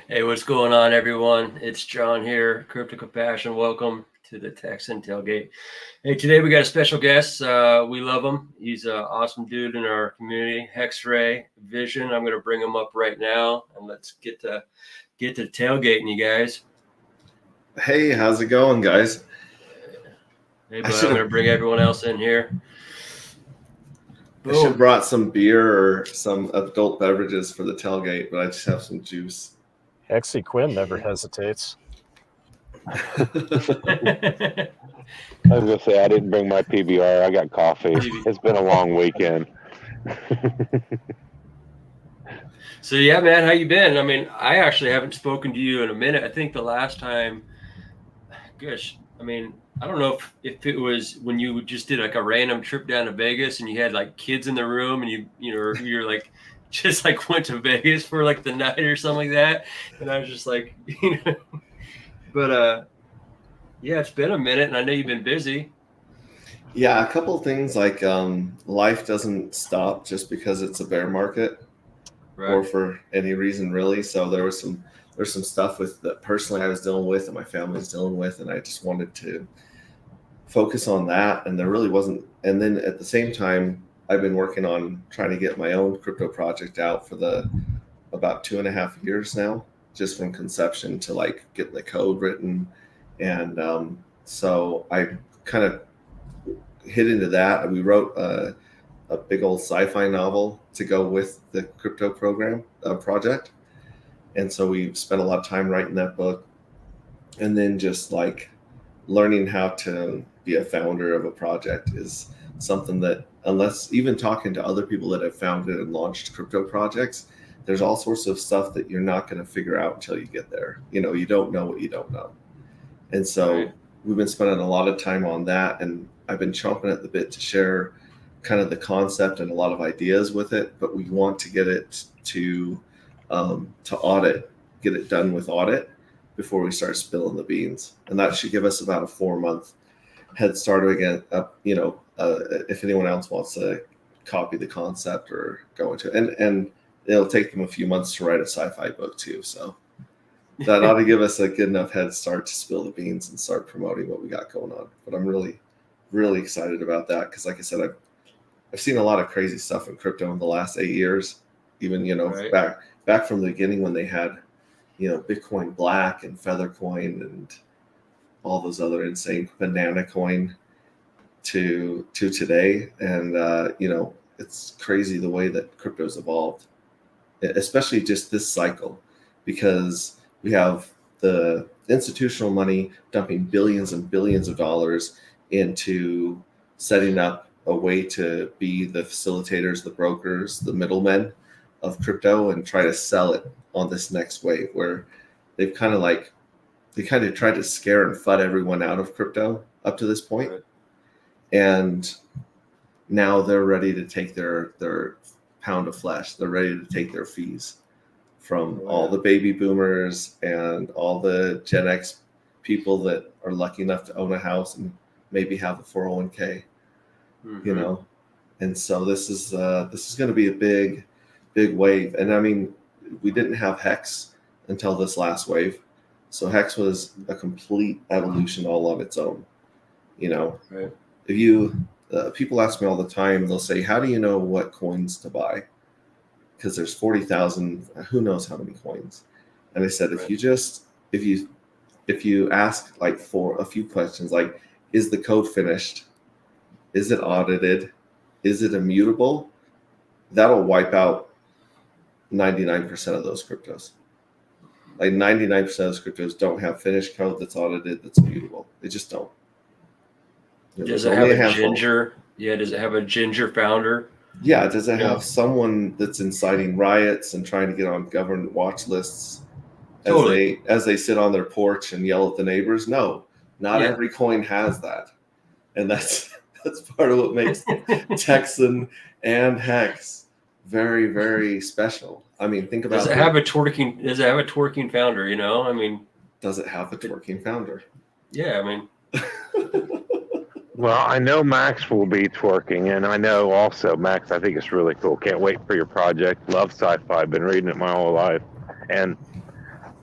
Hey, what's going on, everyone? It's John here, Crypto Compassion. Welcome to the TEXAN Tailgate. Hey, today we got a special guest. We love him. He's an awesome dude in our community, HEXrayVision. I'm going to bring him up right now, and let's get to tailgating, you guys. Hey, how's it going, guys? Hey, I bud, should I'm going have to bring everyone else in here. I should have Boom. brought some beer or some adult beverages for the tailgate, but I just have some juice. Hexy Quinn never Yeah. hesitates. I was gonna say I didn't bring my PBR. I got coffee. It's been a long weekend. So yeah, man, how you been? I mean, I actually haven't spoken to you in a minute. I think the last time, gosh, I mean, I don't know if it was when you just did like a random trip down to Vegas and you had like kids in the room and you're like just like went to Vegas for like the night or something like that. And I was just like, but yeah, it's been a minute and I know you've been busy. Yeah, a couple of things like life doesn't stop just because it's a bear market or Right. for any reason really. So there's some stuff with that personally I was dealing with and my family was dealing with, and I just wanted to focus on that. And there really wasn't. And then at the same time, I've been working on trying to get my own crypto project out for the about 2.5 years now, just from conception to like getting the code written. And so I kind of hit into that. We wrote a big old sci-fi novel to go with the crypto program project. And so we spent a lot of time writing that book, and then just like learning how to be a founder of a project is something that, unless even talking to other people that have founded and launched crypto projects, there's all sorts of stuff that you're not going to figure out until you get there. You don't know what you don't know. And so Right. we've been spending a lot of time on that, and I've been chomping at the bit to share kind of the concept and a lot of ideas with it. But we want to get it to audit, get it done with audit before we start spilling the beans, and that should give us about a 4 month head start again. If anyone else wants to copy the concept or go into it, and it'll take them a few months to write a sci-fi book too. So that ought to give us a good enough head start to spill the beans and start promoting what we got going on. But I'm really, really excited about that because, like I said, I've seen a lot of crazy stuff in crypto in the last 8 years. Even Right. back from the beginning when they had Bitcoin Black and Feathercoin and all those other insane banana coin to today, and it's crazy the way that crypto's evolved, especially just this cycle, because we have the institutional money dumping billions and billions of dollars into setting up a way to be the facilitators, the brokers, the middlemen of crypto, and try to sell it on this next wave where they've kind of like they kind of tried to scare and fud everyone out of crypto up to this point. Right. And now they're ready to take their pound of flesh. They're ready to take their fees from all the baby boomers and all the Gen X people that are lucky enough to own a house and maybe have a 401k, Mhm. And so this is going to be a big wave. And I mean, we didn't have Hex until this last wave, so Hex was a complete evolution all on its own. Right. If you people ask me all the time, they'll say, "How do you know what coins to buy?" Because there's 40,000, who knows how many coins. And I said, Right. if you ask like for a few questions, like, is the code finished? Is it audited? Is it immutable? That'll wipe out 99% of those cryptos. Like 99% of those cryptos don't have finished code that's audited, that's immutable. They just don't. Does There's it have only a a handful. ginger? Yeah, does it have a ginger founder? Yeah, does it Yeah. have someone that's inciting riots and trying to get on government watch lists Totally. as they sit on their porch and yell at the neighbors? No, not Yeah. every coin has that, and that's that's part of what makes Texan and Hex very, very special. I mean, think Does about it have a twerking? Does it have a twerking founder? I mean, does it have a twerking founder? yeah. I mean, Well, I know Max will be twerking, and I know also Max. I think it's really cool. Can't wait for your project. Love sci-fi. Been reading it my whole life, and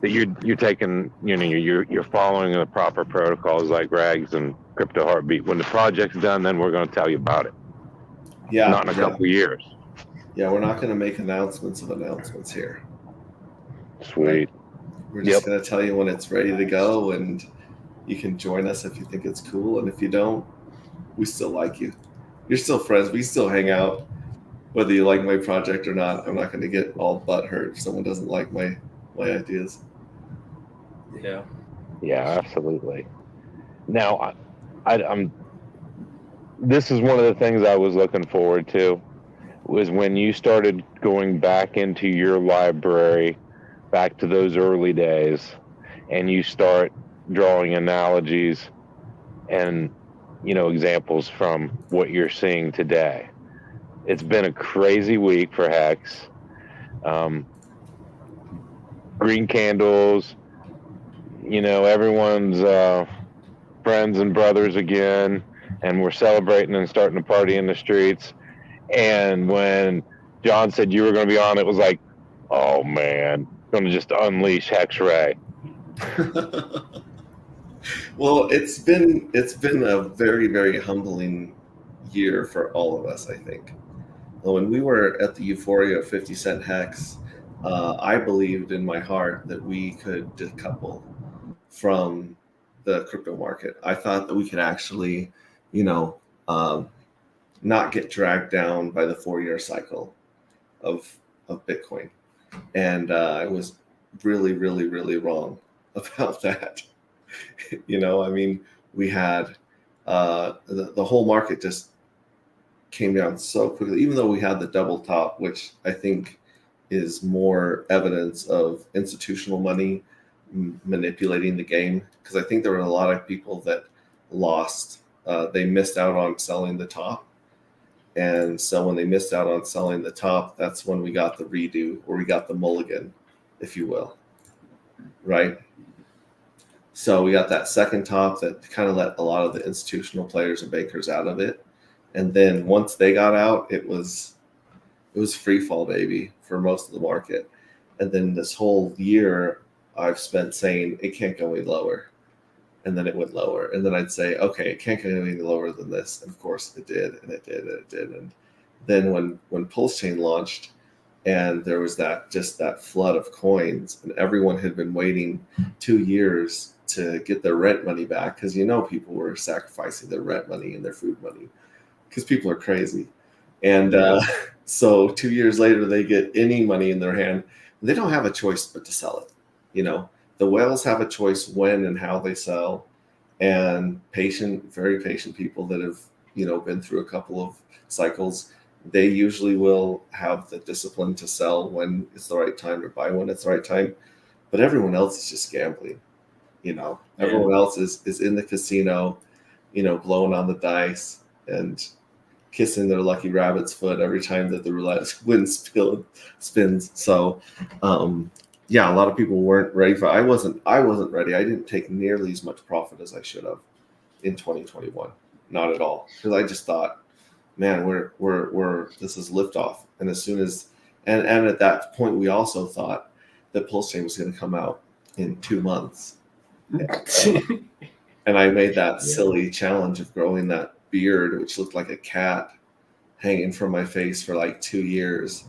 that you're taking, you're following the proper protocols like Rags and Crypto Heartbeat. When the project's done, then we're going to tell you about it. Yeah, Not in a couple of years. Yeah, we're not going to make announcements of announcements here. Sweet. Right? We're just going to tell you when it's ready to go, and you can join us if you think it's cool. And if you don't, we still like you. You're still friends. We still hang out, whether you like my project or not. I'm not going to get all butthurt if someone doesn't like my ideas. Yeah. Yeah, absolutely. Now, I'm. This is one of the things I was looking forward to, was when you started going back into your library, back to those early days, and you start drawing analogies and examples from what you're seeing today. It's been a crazy week for Hex. Green candles, everyone's friends and brothers again, and we're celebrating and starting to party in the streets. And when John said you were going to be on, it was like, oh man, going to just unleash HEXray. Well, it's been a very, very humbling year for all of us, I think. When we were at the euphoria of 50-cent Hex, I believed in my heart that we could decouple from the crypto market. I thought that we could actually, not get dragged down by the 4-year cycle of Bitcoin. And I was really, really, really wrong about that. We had the whole market just came down so quickly, even though we had the double top, which I think is more evidence of institutional money manipulating the game. Because I think there were a lot of people that lost, they missed out on selling the top. And so when they missed out on selling the top, that's when we got the redo, or we got the mulligan, if you will. Right? So we got that second top that kind of let a lot of the institutional players and bankers out of it. And then once they got out, it was free fall, baby, for most of the market. And then this whole year I've spent saying it can't go any lower. And then it went lower. And then I'd say, okay, it can't go any lower than this. And of course it did, and it did, and it did. And then when Pulse Chain launched, and there was that flood of coins, and everyone had been waiting 2 years to get their rent money back, because people were sacrificing their rent money and their food money, because people are crazy. And so 2 years later, they get any money in their hand. They don't have a choice but to sell it. The whales have a choice when and how they sell, and very patient people that have been through a couple of cycles, they usually will have the discipline to sell when it's the right time, or buy when it's the right time. But everyone else is just gambling. Everyone else is in the casino, blowing on the dice and kissing their lucky rabbit's foot every time that the roulette wheel spins. So, a lot of people weren't ready for. I wasn't ready. I didn't take nearly as much profit as I should have in 2021. Not at all, because I just thought, man, we're this is liftoff. And as soon as and at that point, we also thought that Pulse Chain was going to come out in 2 months. And I made that silly challenge of growing that beard, which looked like a cat hanging from my face, for like 2 years.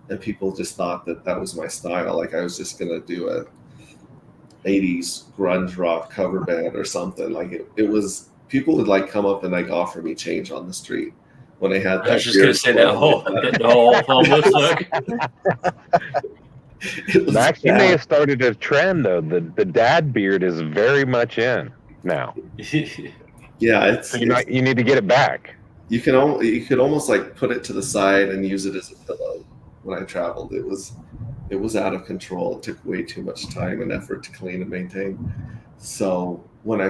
And people just thought that was my style. Like I was just going to do a 80s grunge rock cover band or something. Like it was, people would like come up and like offer me change on the street when I had that. I was just going to say the whole homeless look. Max, you may have started a trend though. The dad beard is very much in now. Yeah, you need to get it back. You could almost like put it to the side and use it as a pillow. When I traveled, it was out of control. It took way too much time and effort to clean and maintain. So when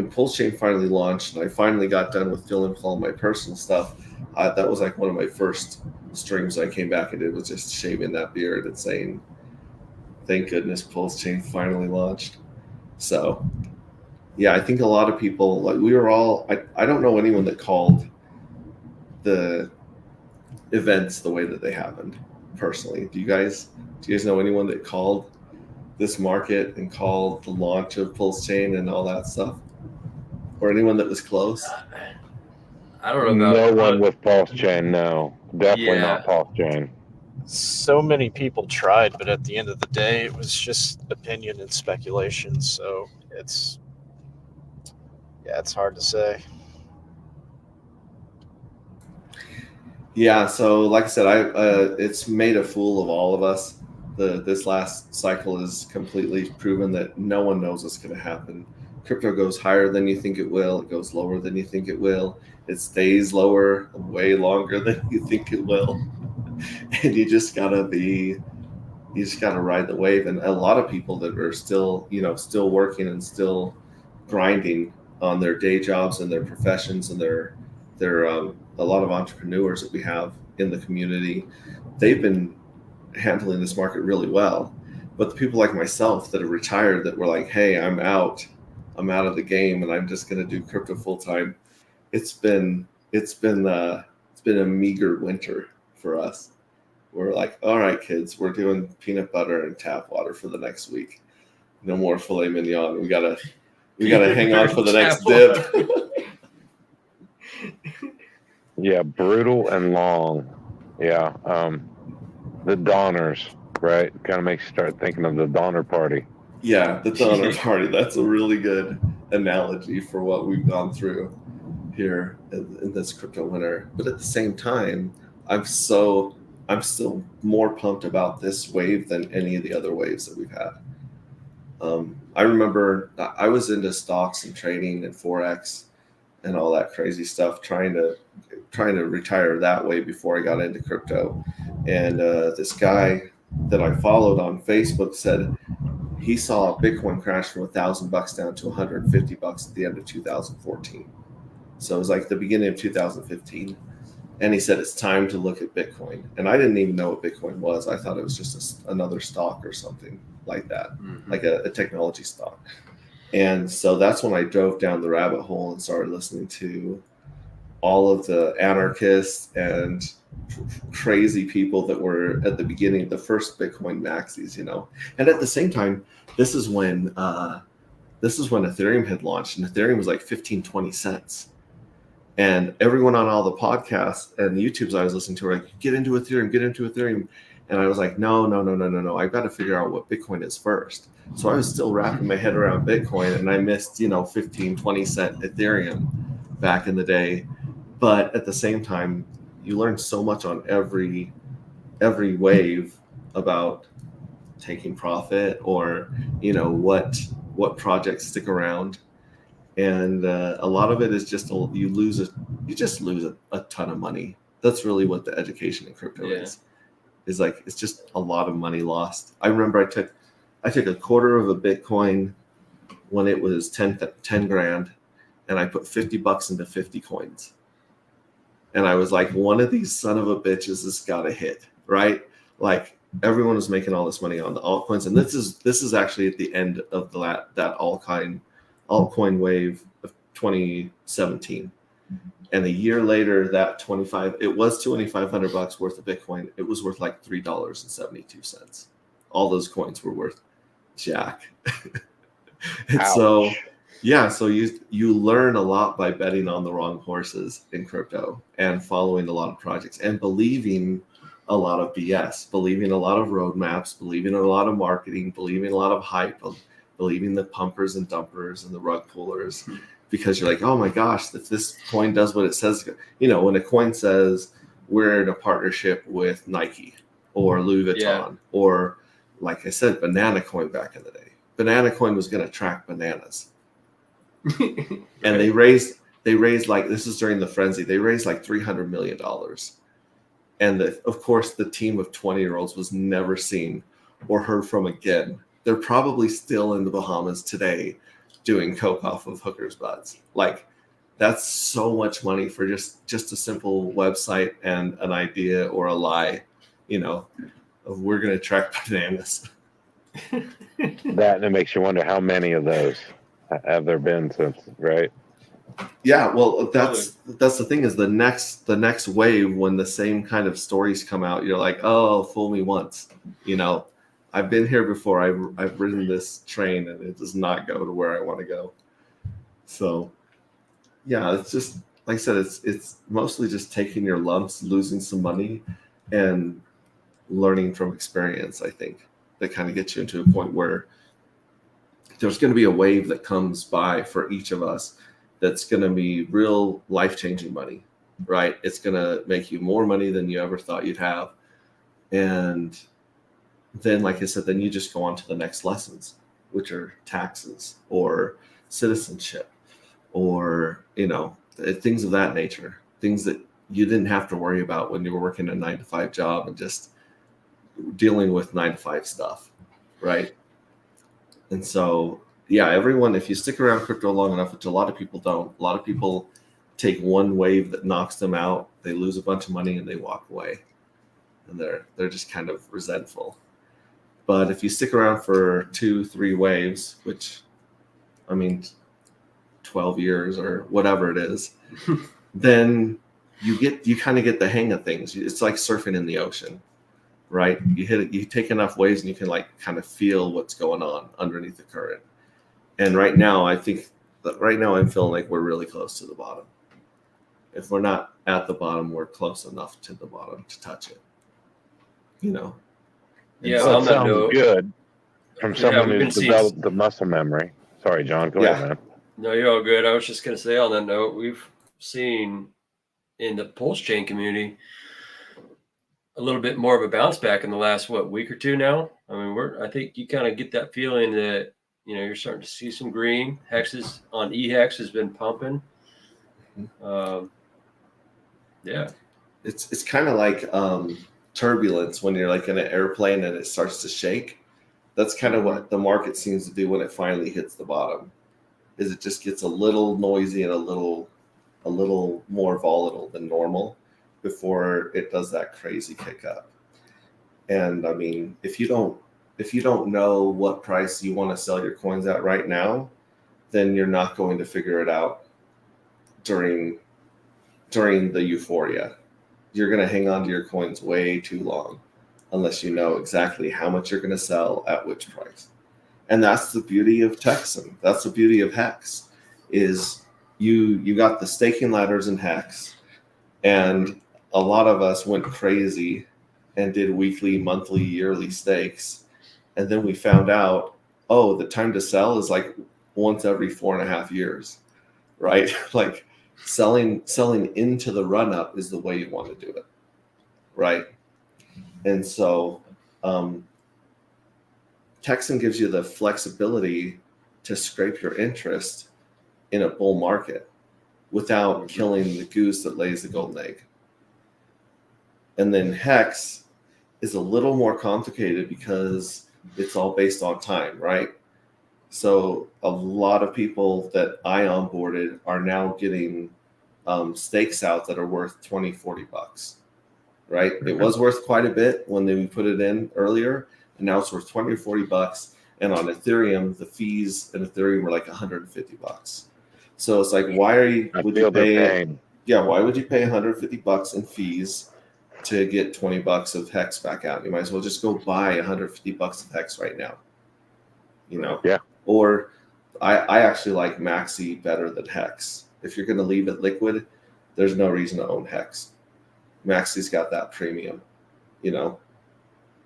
Pulse Chain finally launched, and I finally got done with filling all my personal stuff, that was like one of my first streams I came back and did, was just shaving that beard and saying, thank goodness Pulse Chain finally launched. So yeah, I think a lot of people, like we were all, I don't know anyone that called the events the way that they happened personally. Do you guys know anyone that called this market and call the launch of Pulse Chain and all that stuff? Or anyone that was close? I don't know No about one with pulse chain. No, definitely Yeah. not pulse chain. So many people tried, but at the end of the day, it was just opinion and speculation. So it's hard to say. Yeah, so like I said, it's made a fool of all of us. This last cycle has completely proven that no one knows what's going to happen. Crypto goes higher than you think it will. It goes lower than you think it will. It stays lower way longer than you think it will. And you just gotta ride the wave. And a lot of people that are still working and still grinding on their day jobs and their professions and their a lot of entrepreneurs that we have in the community, they've been handling this market really well. But the people like myself that are retired, that were like, hey, I'm out of the game and I'm just going to do crypto full time. It's been a meager winter for us. We're like, all right, kids, we're doing peanut butter and tap water for the next week. No more filet mignon. We gotta hang on for the next dip. Yeah, brutal and long. Yeah, the Donners, right? Kind of makes you start thinking of the Donner Party. Yeah, the Donner Party. That's a really good analogy for what we've gone through here in this crypto winter. But at the same time, I'm still more pumped about this wave than any of the other waves that we've had. I remember I was into stocks and trading and Forex and all that crazy stuff, trying to retire that way before I got into crypto. And this guy that I followed on Facebook said he saw Bitcoin crash from $1,000 down to $150 at the end of 2014. So it was like the beginning of 2015. And he said, it's time to look at Bitcoin. And I didn't even know what Bitcoin was. I thought it was just another stock or something like that, like a technology stock. And so that's when I drove down the rabbit hole and started listening to all of the anarchists and crazy people that were at the beginning of the first Bitcoin maxis, And at the same time, this is when Ethereum had launched, and Ethereum was like 15, 20 cents. And everyone on all the podcasts and the YouTubes I was listening to were like, get into Ethereum. And I was like, no. I've got to figure out what Bitcoin is first. So I was still wrapping my head around Bitcoin, and I missed, 15, 20 cent Ethereum back in the day. But at the same time, you learn so much on every wave about taking profit or, what projects stick around. And a lot of it is just you just lose a ton of money. That's really what the education in crypto is like. It's just a lot of money lost. I remember I took a quarter of a Bitcoin when it was 10 grand, and I put $50 into 50 coins. And I was like, one of these son of a bitches has got to hit, right? Like everyone was making all this money on the altcoins, and this is actually at the end of that altcoin wave of 2017. And a year later, that it was $2,500 worth of Bitcoin. It was worth like $3.72. All those coins were worth jack. And so you learn a lot by betting on the wrong horses in crypto and following a lot of projects and believing a lot of BS, believing a lot of roadmaps, believing a lot of marketing, believing a lot of hype, believing the pumpers and dumpers and the rug pullers, because you're like, oh my gosh, if this coin does what it says, when a coin says we're in a partnership with Nike or Louis Vuitton, or like I said, Banana Coin back in the day. Banana Coin was going to track bananas. And they raised like, this is during the frenzy, they raised like $300 million. And of course, the team of 20-year-olds was never seen or heard from again. They're probably still in the Bahamas today doing coke off of hookers' butts. Like, that's so much money for just a simple website and an idea or a lie, of we're going to track bananas. That, and it makes you wonder how many of those have there been since, right? Yeah, well, that's the thing, is the next wave, when the same kind of stories come out, you're like, oh, fool me once, I've been here before. I've ridden this train, and it does not go to where I want to go. So, yeah, it's just like I said. It's mostly just taking your lumps, losing some money, and learning from experience. I think that kind of gets you into a point where there's going to be a wave that comes by for each of us that's going to be real life-changing money, right? It's going to make you more money than you ever thought you'd have. And then, like I said, then you just go on to the next lessons, which are taxes or citizenship or, things of that nature, things that you didn't have to worry about when you were working a 9-to-5 job and just dealing with 9-to-5 stuff, right? And so, yeah, everyone, if you stick around crypto long enough, which a lot of people don't, a lot of people take one wave that knocks them out, they lose a bunch of money and they walk away. And they're just kind of resentful. But if you stick around for 2-3 waves, which, 12 years or whatever it is, then you kind of get the hang of things. It's like surfing in the ocean, right? You take enough waves and you can like kind of feel what's going on underneath the current. And right now, I'm feeling like we're really close to the bottom. If we're not at the bottom, we're close enough to the bottom to touch it. Yeah, That on that sounds note, good from someone we've been who's seeing- developed the muscle memory. Sorry, John. Go ahead, man. No, you're all good. I was just going to say on that note, we've seen in the pulse chain community a little bit more of a bounce back in the last week or two now. I think you kind of get that feeling that you're starting to see some green. Hexes on EHEX has been pumping. Yeah, it's kind of like turbulence when you're like in an airplane and it starts to shake. That's kind of what the market seems to do when it finally hits the bottom. Is it just gets a little noisy and a little more volatile than normal before it does that crazy kick up. And if you don't know what price you want to sell your coins at right now, then you're not going to figure it out during the euphoria. You're going to hang on to your coins way too long unless you know exactly how much you're going to sell at which price. And that's the beauty of TEXAN. That's the beauty of HEX is you got the staking ladders in HEX, and a lot of us went crazy and did weekly, monthly, yearly stakes. And then we found out, the time to sell is like once every 4.5 years, right? Like selling into the run up is the way you want to do it, right? And so TEXAN gives you the flexibility to scrape your interest in a bull market without killing the goose that lays the golden egg. And then HEX is a little more complicated because it's all based on time, right? So a lot of people that I onboarded are now getting stakes out that are worth $20-$40, right? It was worth quite a bit when we put it in earlier, and now it's worth $20 or $40. And on Ethereum, the fees in Ethereum were like $150. So it's like, why would you pay $150 in fees to get $20 of HEX back out? You might as well just go buy $150 of HEX right now. Yeah. Or I actually like Maxi better than HEX. If you're going to leave it liquid, there's no reason to own HEX. Maxi's got that premium,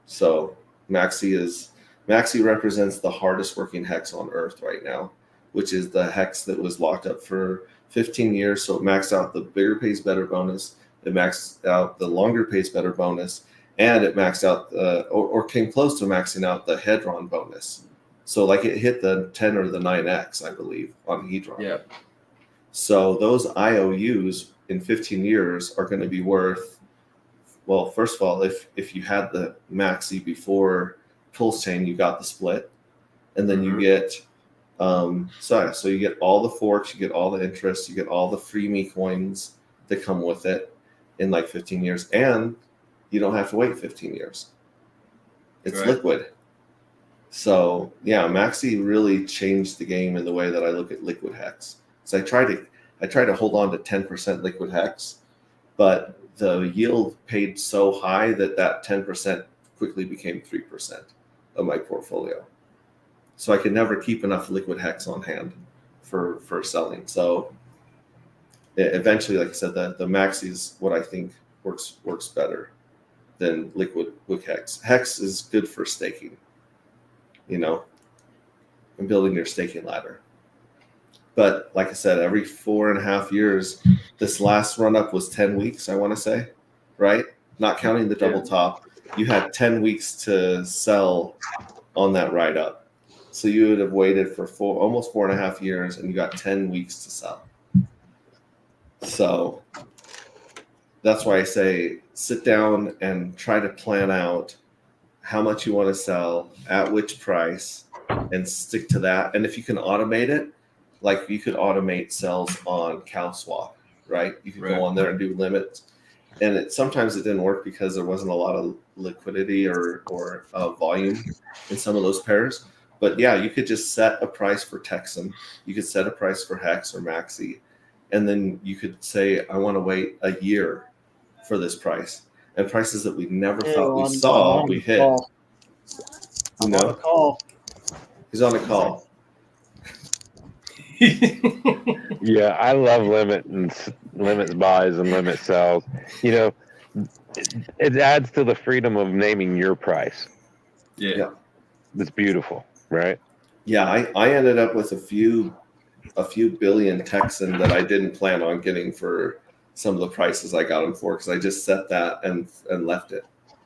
So Maxi represents the hardest working HEX on earth right now, which is the HEX that was locked up for 15 years. So it maxed out the bigger pays better bonus. It maxed out the longer pays better bonus, and it maxed out or came close to maxing out the Hedron bonus. So like it hit the 10 or the 9x, I believe, on Hedron. yeah. So those IOUs in 15 years are going to be worth, well, first of all, if you had the Maxi before Pulse Chain, you got the split, and then you get so you get all the forks, you get all the interest, you get all the free me coins that come with it in like 15 years, and you don't have to wait 15 years. It's right. Liquid. So yeah, Maxi really changed the game in the way that I look at liquid HEX. So I try to hold on to 10% liquid HEX, but the yield paid so high that 10% quickly became 3%. of my portfolio. So I could never keep enough liquid hex on hand for selling. So eventually, like I said, the maxi is what I think works better than liquid hex. Hex is good for staking, and building your staking ladder. But like I said, every 4.5 years, this last run up was 10 weeks, I want to say, right? Not counting the double top, you had 10 weeks to sell on that ride up. So you would have waited for almost 4.5 years, and you got 10 weeks to sell. So that's why I say sit down and try to plan out how much you want to sell, at which price, and stick to that. And if you can automate it, like you could automate sells on CowSwap, right? You could go on there and do limits. And sometimes it didn't work because there wasn't a lot of liquidity or volume in some of those pairs. But yeah, you could just set a price for TEXAN. You could set a price for Hex or Maxi. And then you could say, I want to wait a year for this price. And prices that we never thought we saw, we hit. I'm on a call. He's on a call. Yeah, I love limits buys and limit sells. It adds to the freedom of naming your price. Yeah. It's beautiful, right? Yeah, I ended up with a few billion TEXAN that I didn't plan on getting for some of the prices I got them for, because I just set that and left it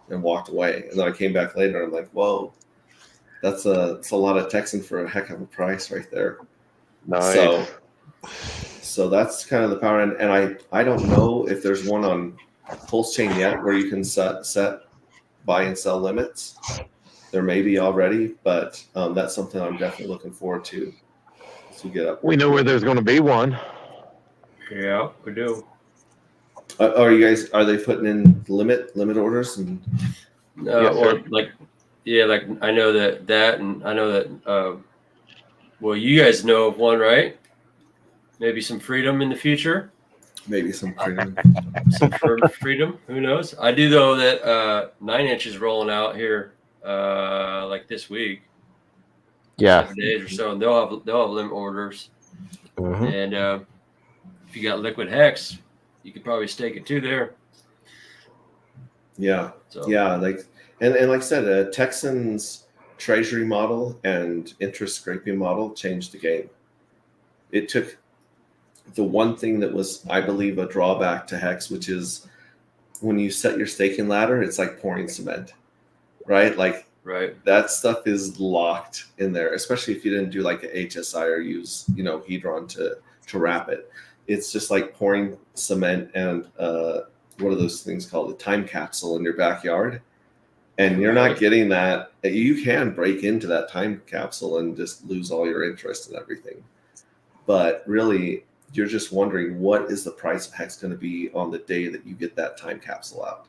and walked away. And then I came back later and I'm like, whoa, that's a lot of TEXAN for a heck of a price right there. Nice. So that's kind of the power. And I don't know if there's one on Pulse Chain yet where you can set buy and sell limits. There may be already, but that's something I'm definitely looking forward to get up. We know where there's going to be one. Yeah, we do. Are they putting in limit orders? And Like I know that, and I know that. Well, you guys know of one, right? Maybe some freedom in the future. Maybe some freedom. Some freedom. Who knows? I do know that 9-inch is rolling out here, like this week. Yeah. 7 days or so, and they'll have limit orders. Mm-hmm. And if you got liquid hex, you could probably stake it too there. Yeah. So. Yeah. And like I said, TEXAN's treasury model and interest scraping model changed the game. It took the one thing that was, I believe, a drawback to Hex, which is when you set your staking ladder, it's like pouring cement, right? Like that stuff is locked in there, especially if you didn't do like an HSI or use, Hedron to wrap it. It's just like pouring cement and what are those things called? A time capsule in your backyard. And you're not getting that. You can break into that time capsule and just lose all your interest and everything. But really, you're just wondering, what is the price of Hex going to be on the day that you get that time capsule out?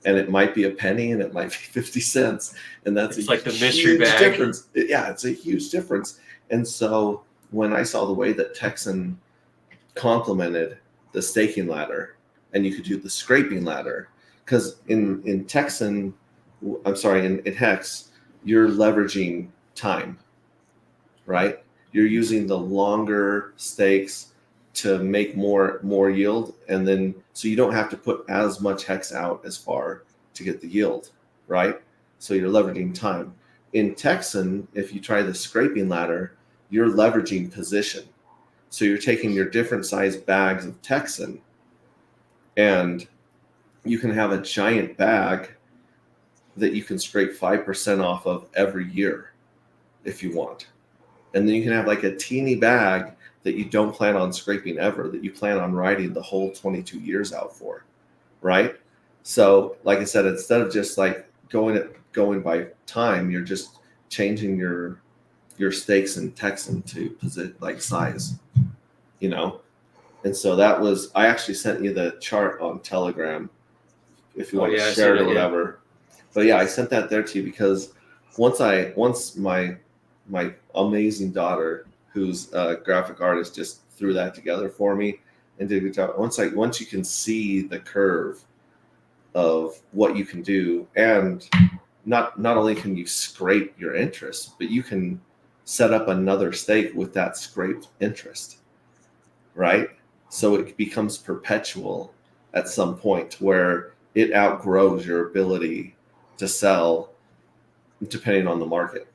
And it might be a penny and it might be 50 cents. And that's like the mystery bag difference. Yeah, it's a huge difference. And so when I saw the way that TEXAN complemented the staking ladder, and you could do the scraping ladder, because in TEXAN, in Hex, you're leveraging time, right? You're using the longer stakes to make more yield, and then so you don't have to put as much Hex out as far to get the yield, right? So you're leveraging time. In TEXAN, if you try the scraping ladder, you're leveraging position. So you're taking your different size bags of TEXAN, and you can have a giant bag that you can scrape 5% off of every year if you want. And then you can have like a teeny bag that you don't plan on scraping ever, that you plan on riding the whole 22 years out for, right? So like I said, instead of just like going by time, you're just changing your stakes and TEXAN to like size, And so that was, I actually sent you the chart on Telegram if you want to share it or whatever. But yeah, I sent that there to you because once my amazing daughter, who's a graphic artist, just threw that together for me and did a good job. Once you can see the curve of what you can do, and not only can you scrape your interest, but you can set up another stake with that scraped interest, right? So it becomes perpetual at some point where it outgrows your ability to sell depending on the market,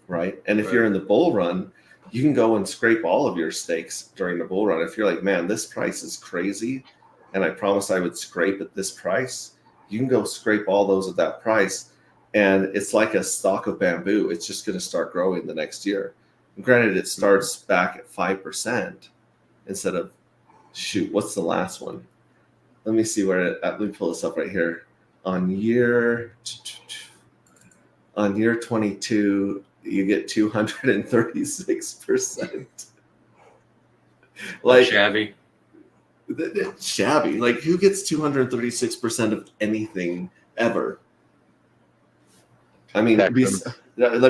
right? And if you're in the bull run, you can go and scrape all of your stakes during the bull run. If you're like, man, this price is crazy, and I promised I would scrape at this price, you can go scrape all those at that price. And it's like a stalk of bamboo. It's just going to start growing the next year. And granted, it starts back at 5% instead of, shoot, what's the last one? Let me see where let me pull this up right here. On year 22, you get 236%. Like shabby. Shabby. Like, who gets 236% of anything ever? I mean, let me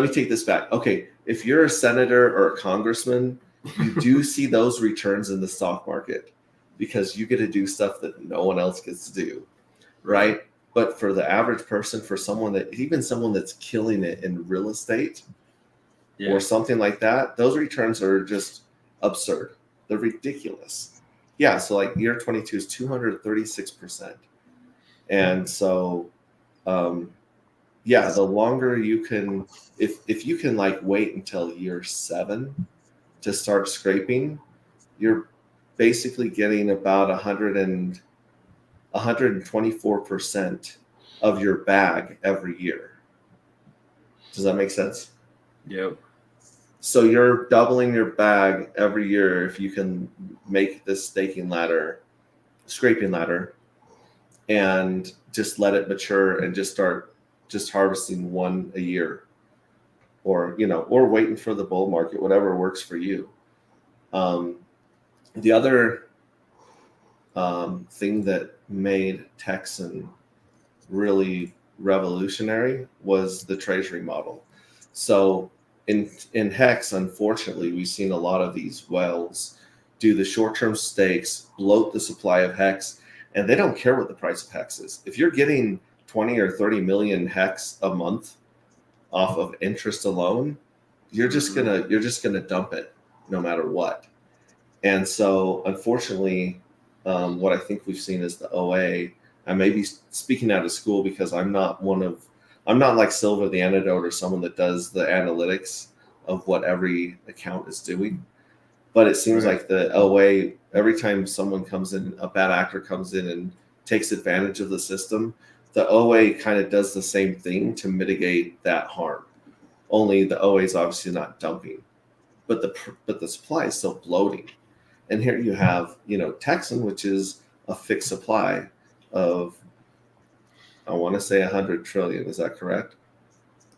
take this back. Okay, if you're a senator or a congressman, you do see those returns in the stock market because you get to do stuff that no one else gets to do, right? But for the average person, for someone that's killing it in real estate or something like that, those returns are just absurd. They're ridiculous. Yeah, so like year 22 is 236%. And so, the longer you can, if you can like wait until year 7 to start scraping, you're basically getting about 124% of your bag every year. Does that make sense? Yep. So you're doubling your bag every year if you can make this scraping ladder, and just let it mature and just start harvesting one a year, or waiting for the bull market, whatever works for you. The other thing that made TEXAN really revolutionary was the treasury model. So in HEX, unfortunately, we've seen a lot of these whales do the short-term stakes, bloat the supply of HEX, and they don't care what the price of HEX is. If you're getting 20 or 30 million HEX a month off of interest alone, you're just gonna dump it no matter what. And so, unfortunately, what I think we've seen is the OA. I may be speaking out of school because I'm not like Silver the Antidote or someone that does the analytics of what every account is doing. But it seems like the OA, every time someone comes in, a bad actor comes in and takes advantage of the system, the OA kind of does the same thing to mitigate that harm. Only the OA is obviously not dumping, but the supply is still bloating. And here you have, TEXAN, which is a fixed supply of, I want to say 100 trillion. Is that correct?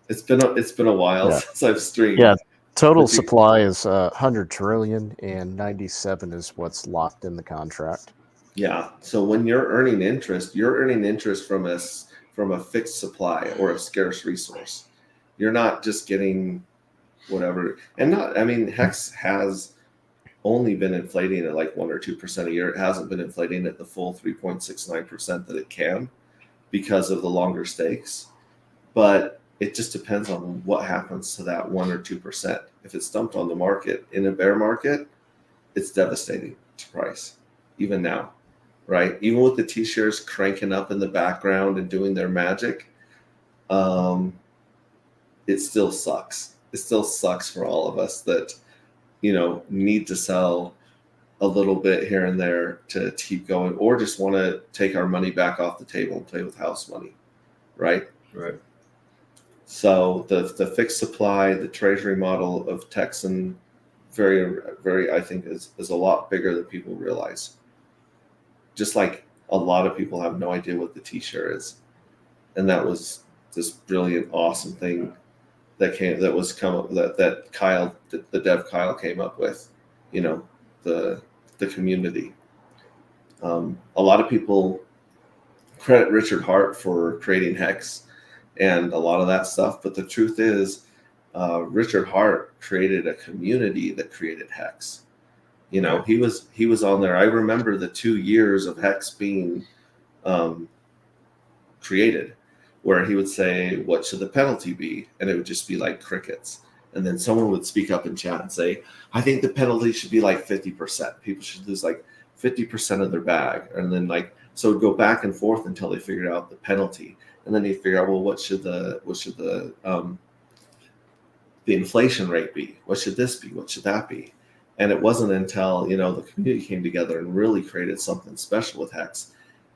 It's been a while since I've streamed. Yeah, total supply is 100 trillion, and 97 is what's locked in the contract. Yeah. So when you're earning interest from a fixed supply or a scarce resource. You're not just getting whatever. And HEX has only been inflating at like 1 or 2% a year. It hasn't been inflating at the full 3.69% that it can because of the longer stakes. But it just depends on what happens to that 1 or 2%. If it's dumped on the market in a bear market, it's devastating to price, even now, right? Even with the T-shares cranking up in the background and doing their magic, it still sucks. It still sucks for all of us that, need to sell a little bit here and there to keep going, or just want to take our money back off the table and play with house money, right? Right. So the fixed supply, the treasury model of TEXAN, very, very, I think is a lot bigger than people realize. Just like a lot of people have no idea what the T-share is, and that was this brilliant, awesome thing that Kyle, the dev Kyle came up with, the community. A lot of people credit Richard Hart for creating HEX and a lot of that stuff, but the truth is, Richard Hart created a community that created HEX. He was on there. I remember the 2 years of HEX being created, where he would say, what should the penalty be? And it would just be like crickets. And then someone would speak up in chat and say, I think the penalty should be like 50%. People should lose like 50% of their bag. And then like, so it would go back and forth until they figured out the penalty. And then they figure out, well, what should the inflation rate be? What should this be? What should that be? And it wasn't until, the community came together and really created something special with Hex.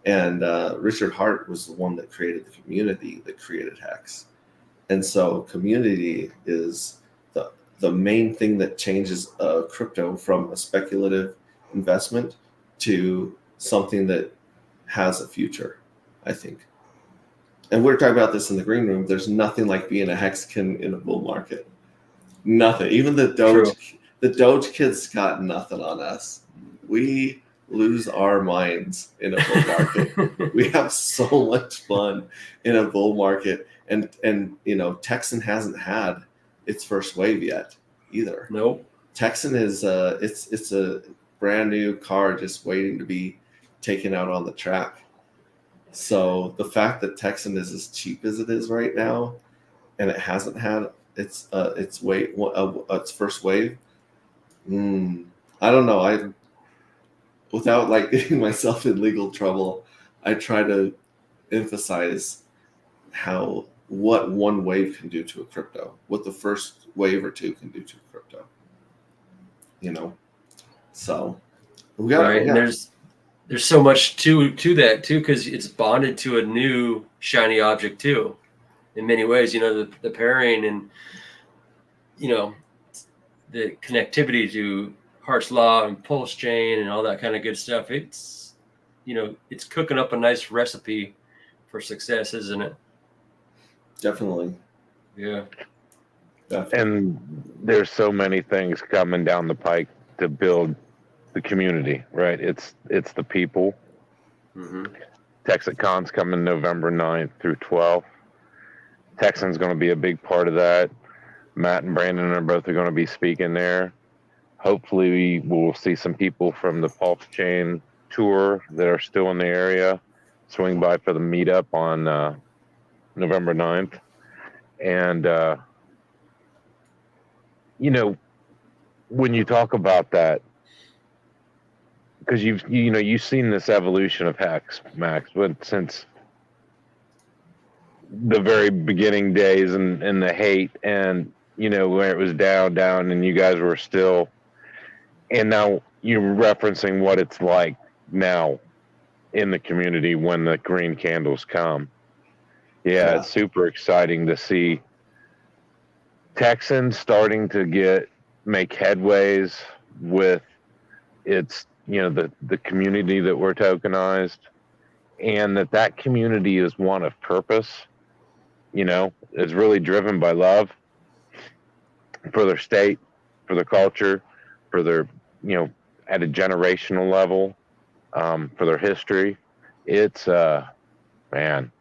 And Richard Hart was the one that created the community that created Hex. And so community is the main thing that changes crypto from a speculative investment to something that has a future, I think. And we're talking about this in the green room. There's nothing like being a Hexkin in a bull market. Nothing. Even the Doge kids got nothing on us. We lose our minds in a bull market. We have so much fun in a bull market. And TEXAN hasn't had its first wave yet either. Nope. TEXAN is it's a brand new car just waiting to be taken out on the track. So the fact that TEXAN is as cheap as it is right now, and it hasn't had its first wave, I don't know. Without like getting myself in legal trouble, I try to emphasize what one wave can do to a crypto, what the first wave or two can do to a crypto. So we got right. And there's so much to that too, because it's bonded to a new shiny object too, in many ways. The pairing and the connectivity to Hart's Law and Pulse Chain and all that kind of good stuff. It's it's cooking up a nice recipe for success, isn't it? Definitely. Yeah. Definitely. And there's so many things coming down the pike to build the community, right? It's the people. Mm-hmm. TexaCon's coming November 9th through 12th. TEXAN's going to be a big part of that. Matt and Brandon are both going to be speaking there. Hopefully we'll see some people from the Pulse Chain tour that are still in the area swing by for the meetup on November 9th. And, when you talk about that, because you've seen this evolution of Hex, Max, but since the very beginning days and the hate and, where it was down and you guys were still, and now you're referencing what it's like now in the community when the green candles come. Yeah. It's super exciting to see TEXAN starting to make headways with its, the community that we're tokenized, and that community is one of purpose, is really driven by love for their state, for their culture, for their, at a generational level, for their history. It's, man,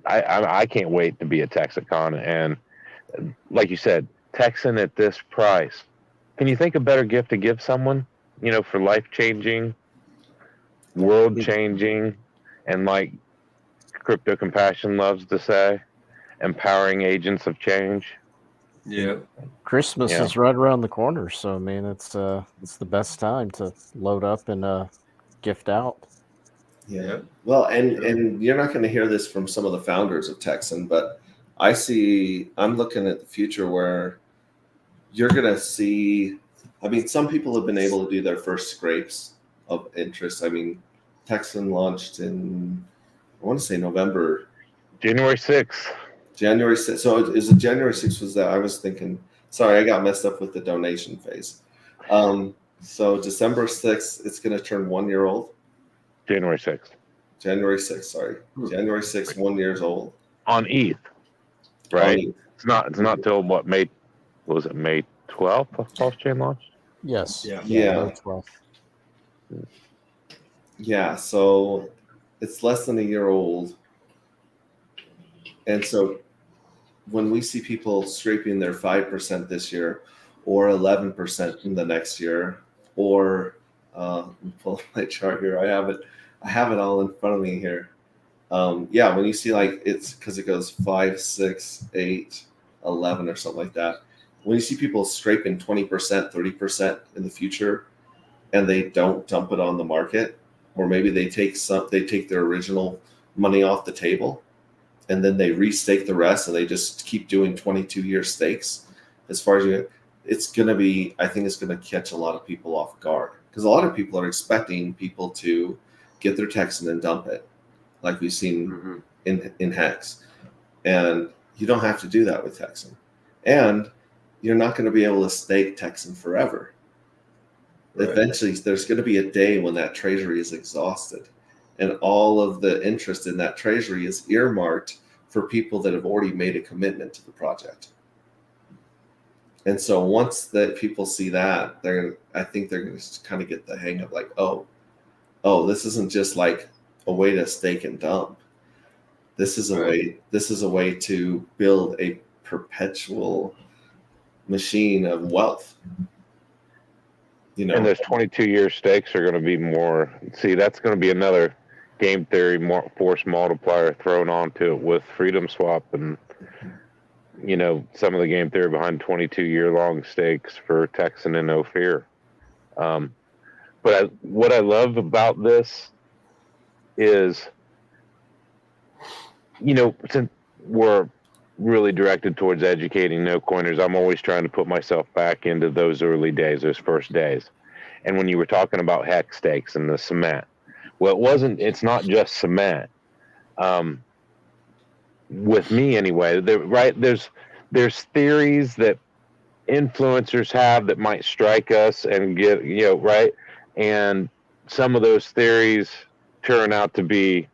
I can't wait to be at TexaCon. And like you said, TEXAN at this price. Can you think of a better gift to give someone, for life-changing, world-changing, and like Crypto Compassion loves to say, empowering agents of change? Yeah. Christmas is right around the corner, so I mean it's the best time to load up and gift out. Yeah. Well, and you're not going to hear this from some of the founders of TEXAN, but I'm looking at the future where you're going to see, some people have been able to do their first scrapes of interest. TEXAN launched in, I want to say January 6th. January 6th. So is it January 6th was that? I was thinking, sorry, I got messed up with the donation phase. So December 6th, it's going to turn 1 year old. January 6th. January 6th, sorry. January 6th, 1 year old. On ETH, right? On ETH. It's not till what, May 12th Pulse Chain launched? Yes. Yeah. May 12th. Yeah, so it's less than a year old. And so when we see people scraping their 5% this year or 11% in the next year, or let me pull up my chart here. I have it all in front of me here. Yeah, when you see like it's because it goes 5, 6, 8, 11 or something like that. When you see people scraping 20%, 30% in the future, and they don't dump it on the market, or maybe they take their original money off the table, and then they restake the rest, and they just keep doing 22-year stakes. As far as it's going to be, I think it's going to catch a lot of people off guard, because a lot of people are expecting people to get their Texan and dump it, like we've seen in Hex, and you don't have to do that with Texan, and you're not going to be able to stake Texan forever. Right. Eventually, there's going to be a day when that treasury is exhausted, and all of the interest in that treasury is earmarked for people that have already made a commitment to the project. And so once that people see that, I think they're going to kind of get the hang of like, oh, this isn't just like a way to stake and dump. This is a way. This is a way to build a perpetual machine of wealth. You know, and those 22-year stakes are going to be more. See, that's going to be another game theory force multiplier thrown onto it with Freedom Swap and some of the game theory behind 22-year long stakes for Texan and Ophir. But what I love about this is, since we're really directed towards educating no coiners, I'm always trying to put myself back into those early days, those first days. And when you were talking about hex stakes and the cement, well, it's not just cement. With me anyway, there's theories that influencers have that might strike us and get, right. And some of those theories turn out to be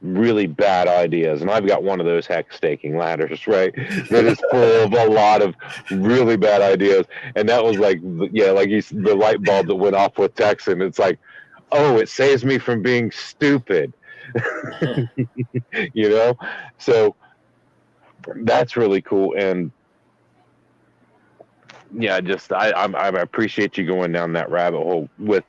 really bad ideas, and I've got one of those hex staking ladders, right, that is full of a lot of really bad ideas. And that was like, the light bulb that went off with Texan. It's like, oh, it saves me from being stupid. So that's really cool. And yeah, just I appreciate you going down that rabbit hole with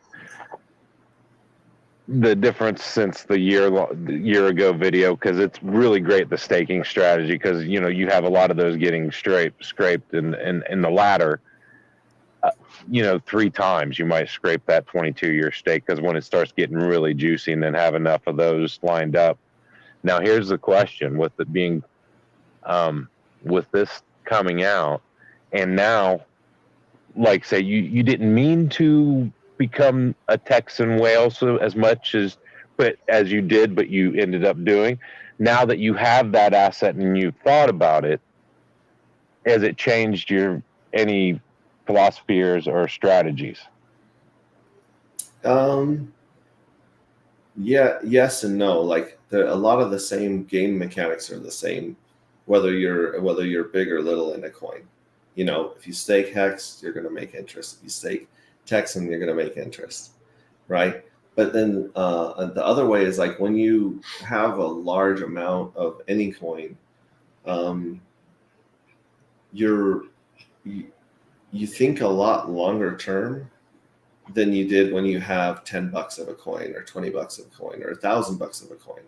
the difference since the year ago video, because it's really great, the staking strategy, because you have a lot of those getting scraped in the ladder. 3 times you might scrape that 22-year stake, because when it starts getting really juicy, and then have enough of those lined up. Now here's the question, with it being with this coming out, and now, like, say you didn't mean to become a Texan whale so as much as you did, but you ended up doing. Now that you have that asset and you've thought about it, has it changed any philosophy or strategies? Yeah, yes and no. Like a lot of the same game mechanics are the same, whether you're big or little in a coin. If you stake Hex, you're going to make interest. If you stake Texan, you're going to make interest, right? But then the other way is like when you have a large amount of any coin, you think a lot longer term than you did when you have $10 of a coin, or $20 of a coin, or $1,000 of a coin.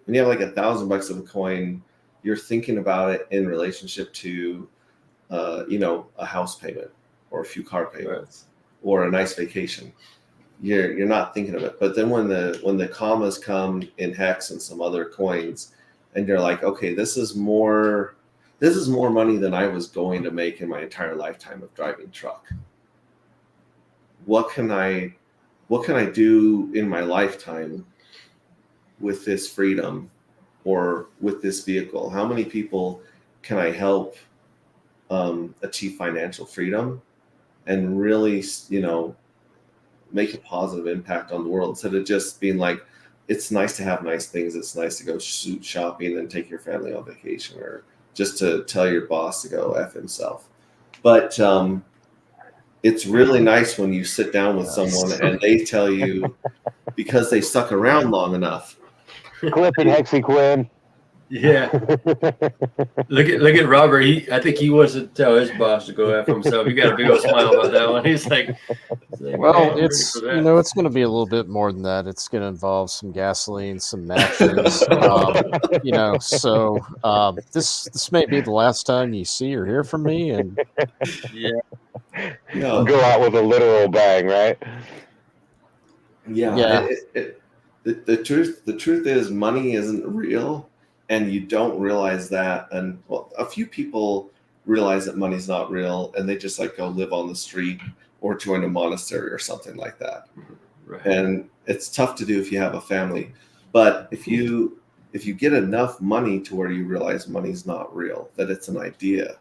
When you have like $1,000 of a coin, you're thinking about it in relationship to a house payment or a few car payments or a nice vacation. You're not thinking of it. But then when the commas come in Hex and some other coins, and you're like, okay, this is more money than I was going to make in my entire lifetime of driving truck. What can I do in my lifetime with this freedom or with this vehicle? How many people can I help achieve financial freedom and really, make a positive impact on the world, instead of just being like, it's nice to have nice things. It's nice to go shopping and take your family on vacation, or just to tell your boss to go F himself. But it's really nice when you sit down with someone and they tell you, because they stuck around long enough. Clip it, Hexy Quinn. Yeah. Look at Robert. I think he wants to tell his boss to go after himself. He got a big old smile about that one. He's like Well, man, I'm ready it's for that. it's going to be a little bit more than that. It's going to involve some gasoline, some matches. So this may be the last time you see or hear from me. And Yeah. No. Go out with a literal bang, right? Yeah. The truth is money isn't real, and you don't realize that. And well, a few people realize that money's not real, and they just like go live on the street or join a monastery or something like that. Right. And it's tough to do if you have a family. But if you get enough money to where you realize money's not real, that it's an idea,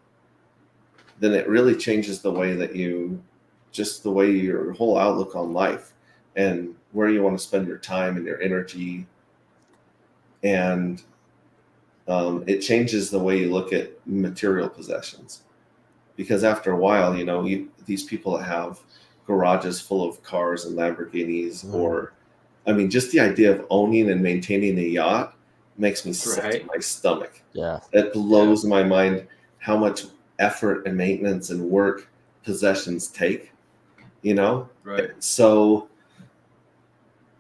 then it really changes the way that the way your whole outlook on life and where you want to spend your time and your energy. And it changes the way you look at material possessions. Because after a while, these people that have garages full of cars and Lamborghinis, or, I mean, just the idea of owning and maintaining a yacht makes me sick to my stomach. Yeah. It blows my mind how much effort and maintenance and work possessions take, Right. So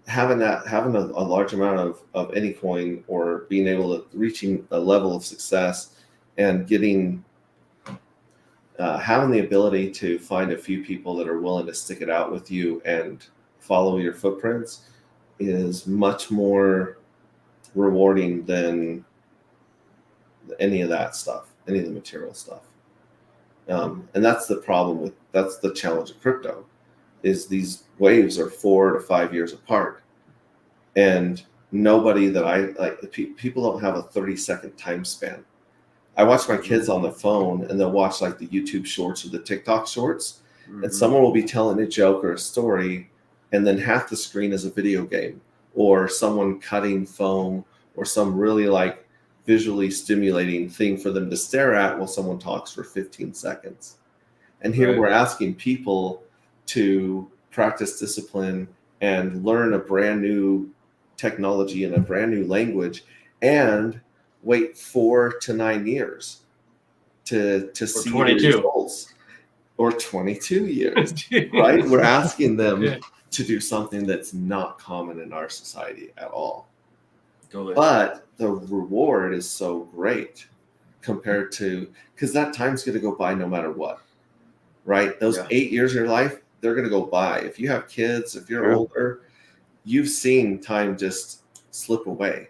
having a large amount of any coin, or being able to reaching a level of success and getting having the ability to find a few people that are willing to stick it out with you and follow your footprints is much more rewarding than any of that stuff, any of the material stuff. And that's the challenge of crypto, is these waves are 4 to 5 years apart. And nobody that I like, people don't have a 30-second time span. I watch my kids on the phone, and they'll watch like the YouTube shorts or the TikTok shorts, and someone will be telling a joke or a story, and then half the screen is a video game or someone cutting foam or some really like visually stimulating thing for them to stare at while someone talks for 15 seconds. And here we're asking people to practice discipline and learn a brand new technology and a brand new language, and wait 4 to 9 years to see the results, or 22 years, right? We're asking them to do something that's not common in our society at all. Totally. But the reward is so great compared to, because that time's going to go by no matter what, right? Those 8 years of your life, they're going to go by. If you have kids, if you're older, you've seen time just slip away.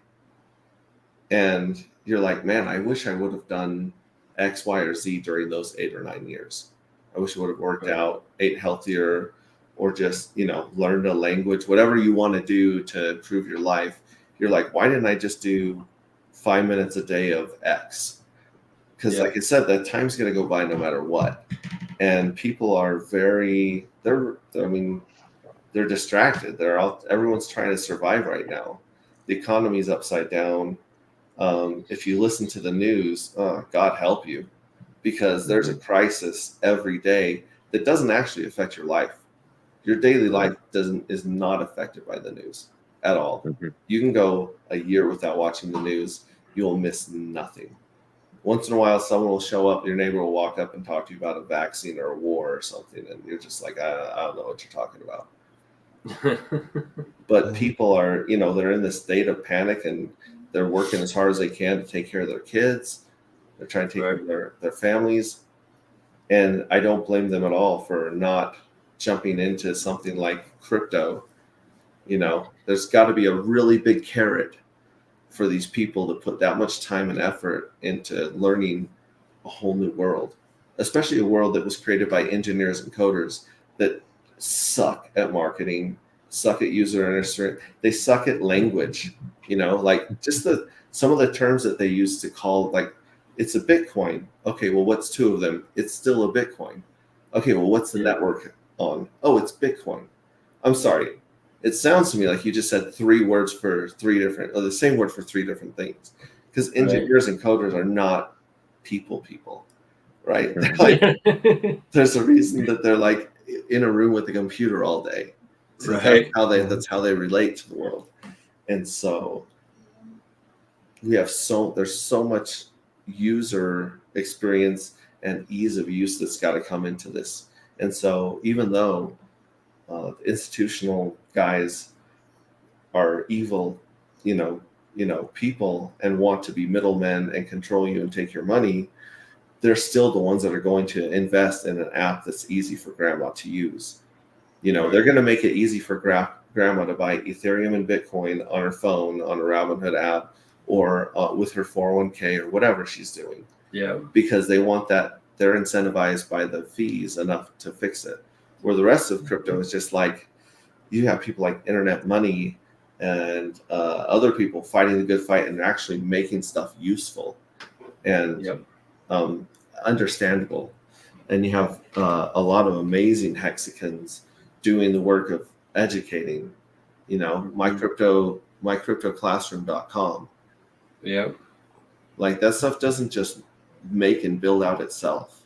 And you're like, man, I wish I would have done X, Y, or Z during those 8 or 9 years. I wish I would have worked out, ate healthier, or just, learned a language, whatever you want to do to improve your life. You're like, why didn't I just do 5 minutes a day of X? Because like I said, that time's going to go by no matter what. And people are they're distracted. Everyone's trying to survive right now. The economy's upside down. If you listen to the news, God help you, because there's a crisis every day that doesn't actually affect your life. Your daily life is not affected by the news at all. You can go a year without watching the news. You'll miss nothing. Once in a while, someone will show up. Your neighbor will walk up and talk to you about a vaccine or a war or something, and you're just like, I don't know what you're talking about. But people are, they're in this state of panic, and they're working as hard as they can to take care of their kids. They're trying to take care of their families. And I don't blame them at all for not jumping into something like crypto. There's got to be a really big carrot for these people to put that much time and effort into learning a whole new world, especially a world that was created by engineers and coders that suck at marketing, suck at user interface. They suck at language, like just some of the terms that they use to call, like, it's a Bitcoin. Okay, well, what's 2 of them? It's still a Bitcoin. Okay, well, what's the network on? Oh, it's Bitcoin. I'm sorry. It sounds to me like you just said 3 words for 3 different, or the same word for 3 different things, because engineers and coders are not people, right? Like, there's a reason that they're like in a room with a computer all day. So that's how they relate to the world. And so, there's so much user experience and ease of use that's got to come into this. And so even though the institutional guys are evil, people and want to be middlemen and control you and take your money, they're still the ones that are going to invest in an app that's easy for grandma to use. They're going to make it easy for grandma to buy Ethereum and Bitcoin on her phone, on a Robinhood app, or with her 401k or whatever she's doing. Yeah. Because they want that, they're incentivized by the fees enough to fix it. Where the rest of crypto is just like, you have people like Internet Money and other people fighting the good fight and actually making stuff useful and understandable. And you have a lot of amazing hexicans doing the work of educating, mycryptoclassroom.com. Yeah. Like that stuff doesn't just make and build out itself.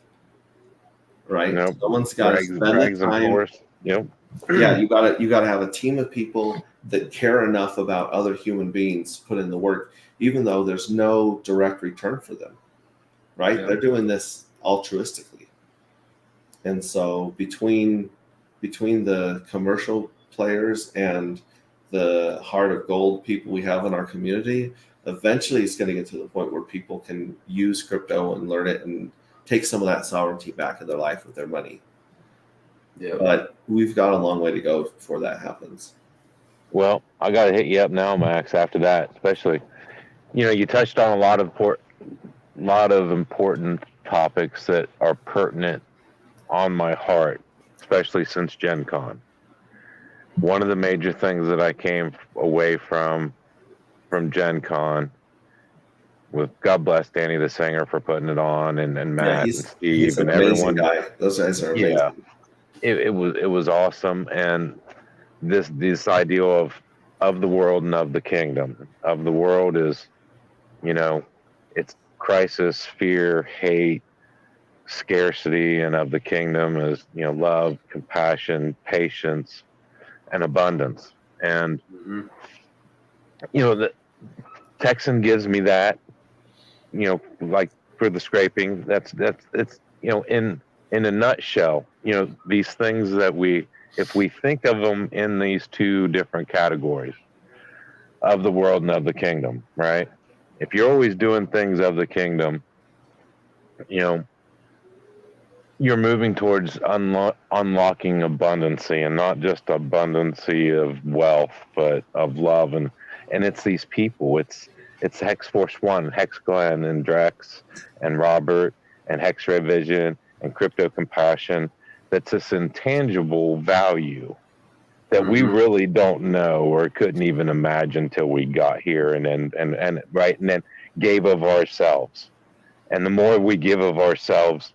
Right? Nope. Someone's got to spend the time. Yep. Yeah, you gotta have a team of people that care enough about other human beings to put in the work, even though there's no direct return for them. Right? Yeah. They're doing this altruistically. And so between the commercial players and the heart of gold people we have in our community, eventually it's going to get to the point where people can use crypto and learn it and take some of that sovereignty back in their life with their money. Yeah. But we've got a long way to go before that happens. Well, I got to hit you up now, Max, after that, especially. You touched on a lot of important topics that are pertinent on my heart, especially since Gen Con. One of the major things that I came away from Gen Con, with God bless Danny the singer for putting it on, and Matt and Steve and everyone. Guy. Those guys are amazing. Yeah, it was awesome, and this idea of the world and of the kingdom. Of the world is, it's crisis, fear, hate, scarcity, and of the kingdom is love, compassion, patience, and abundance. And the Texan gives me that, like for the scraping, it's in a nutshell, these things that if we think of them in these two different categories, of the world and of the kingdom, right? If you're always doing things of the kingdom, you're moving towards unlocking abundancy, and not just abundancy of wealth, but of love. And it's these people. It's Hex Force One, Hex Glenn, and Drex, and Robert, and HEXrayVision, and Crypto Compassion. That's this intangible value that we really don't know or couldn't even imagine till we got here, and then gave of ourselves. And the more we give of ourselves,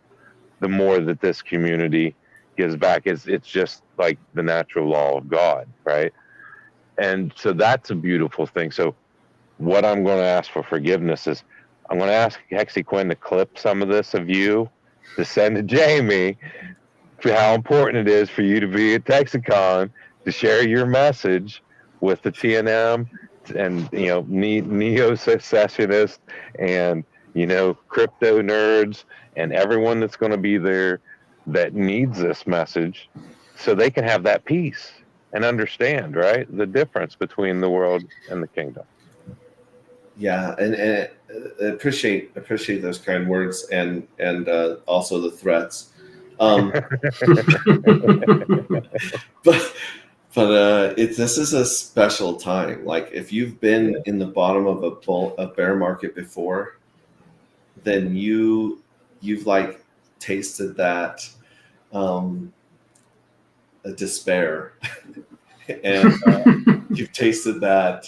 the more that this community gives back. It's just like the natural law of God, right? And so that's a beautiful thing. So what I'm going to ask for forgiveness is, I'm going to ask Hexy Quinn to clip some of this of you to send to Jamie for how important it is for you to be at TexaCon, to share your message with the TNM and neo-secessionists and crypto nerds and everyone that's going to be there that needs this message, so they can have that peace and understand, right, the difference between the world and the kingdom. Yeah, and appreciate those kind words and also the threats. But this is a special time. Like, if you've been in the bottom of a bear market before, then you've like tasted that despair, and you've tasted that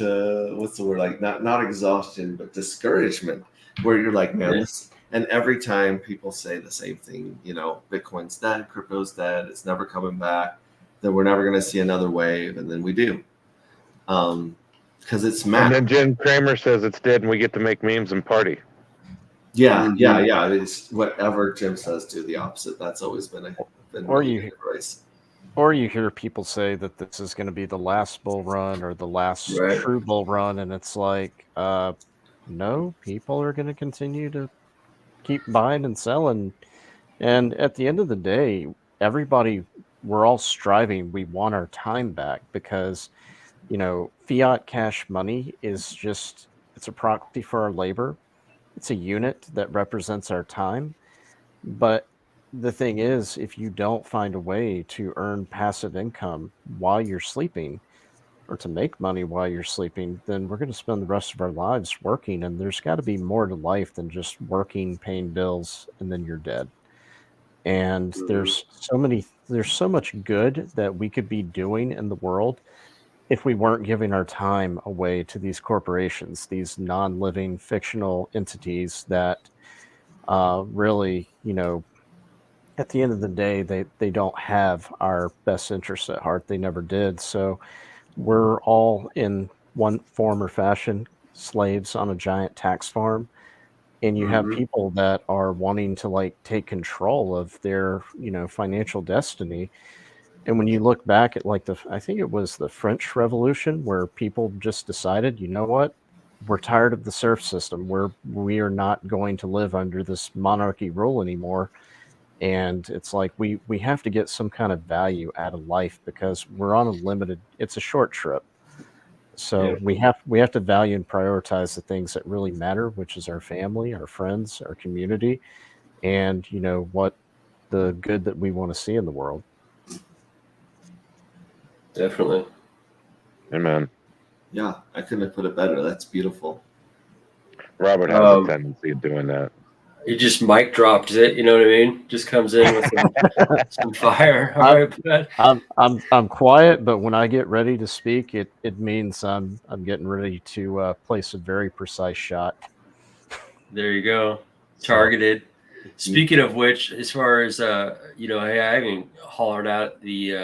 what's the word, like not exhaustion but discouragement, where you're like, man, this. And every time people say the same thing, Bitcoin's dead, crypto's dead, it's never coming back, that we're never going to see another wave, and then we do, because it's mad. And then Jen Kramer says it's dead, and we get to make memes and party. Yeah. It's whatever Jim says, do the opposite. That's always been really race. Or you hear people say that this is going to be the last bull run or the last true bull run, and it's like, no, people are going to continue to keep buying and selling. And at the end of the day, everybody, we're all striving. We want our time back because, fiat cash money is just, it's a proxy for our labor. It's a unit that represents our time. But the thing is, if you don't find a way to earn passive income while you're sleeping or to make money while you're sleeping, then we're going to spend the rest of our lives working. And there's got to be more to life than just working, paying bills, and then you're dead. And Mhm. there's so much good that we could be doing in the world if we weren't giving our time away to these corporations, these non-living fictional entities that really, at the end of the day, they don't have our best interests at heart. They never did. So we're all in one form or fashion slaves on a giant tax farm. And you have Mhm. people that are wanting to like take control of their, financial destiny. And when you look back at like I think it was the French Revolution where people just decided, you know what? We're tired of the serf system. We are not going to live under this monarchy rule anymore. And it's like we have to get some kind of value out of life because we're on a limited, it's a short trip. So Yeah. we have to value and prioritize the things that really matter, which is our family, our friends, our community, and what the good that we want to see in the world. Definitely. Amen. Yeah, I couldn't have put it better. That's beautiful. Robert has a tendency of doing that. He just mic dropped it. You know what I mean? Just comes in with some fire. All I'm right, bud. I'm quiet, but when I get ready to speak, it means I'm getting ready to place a very precise shot. There you go. So Targeted. Speaking of which, as far as hey, I haven't hollered out the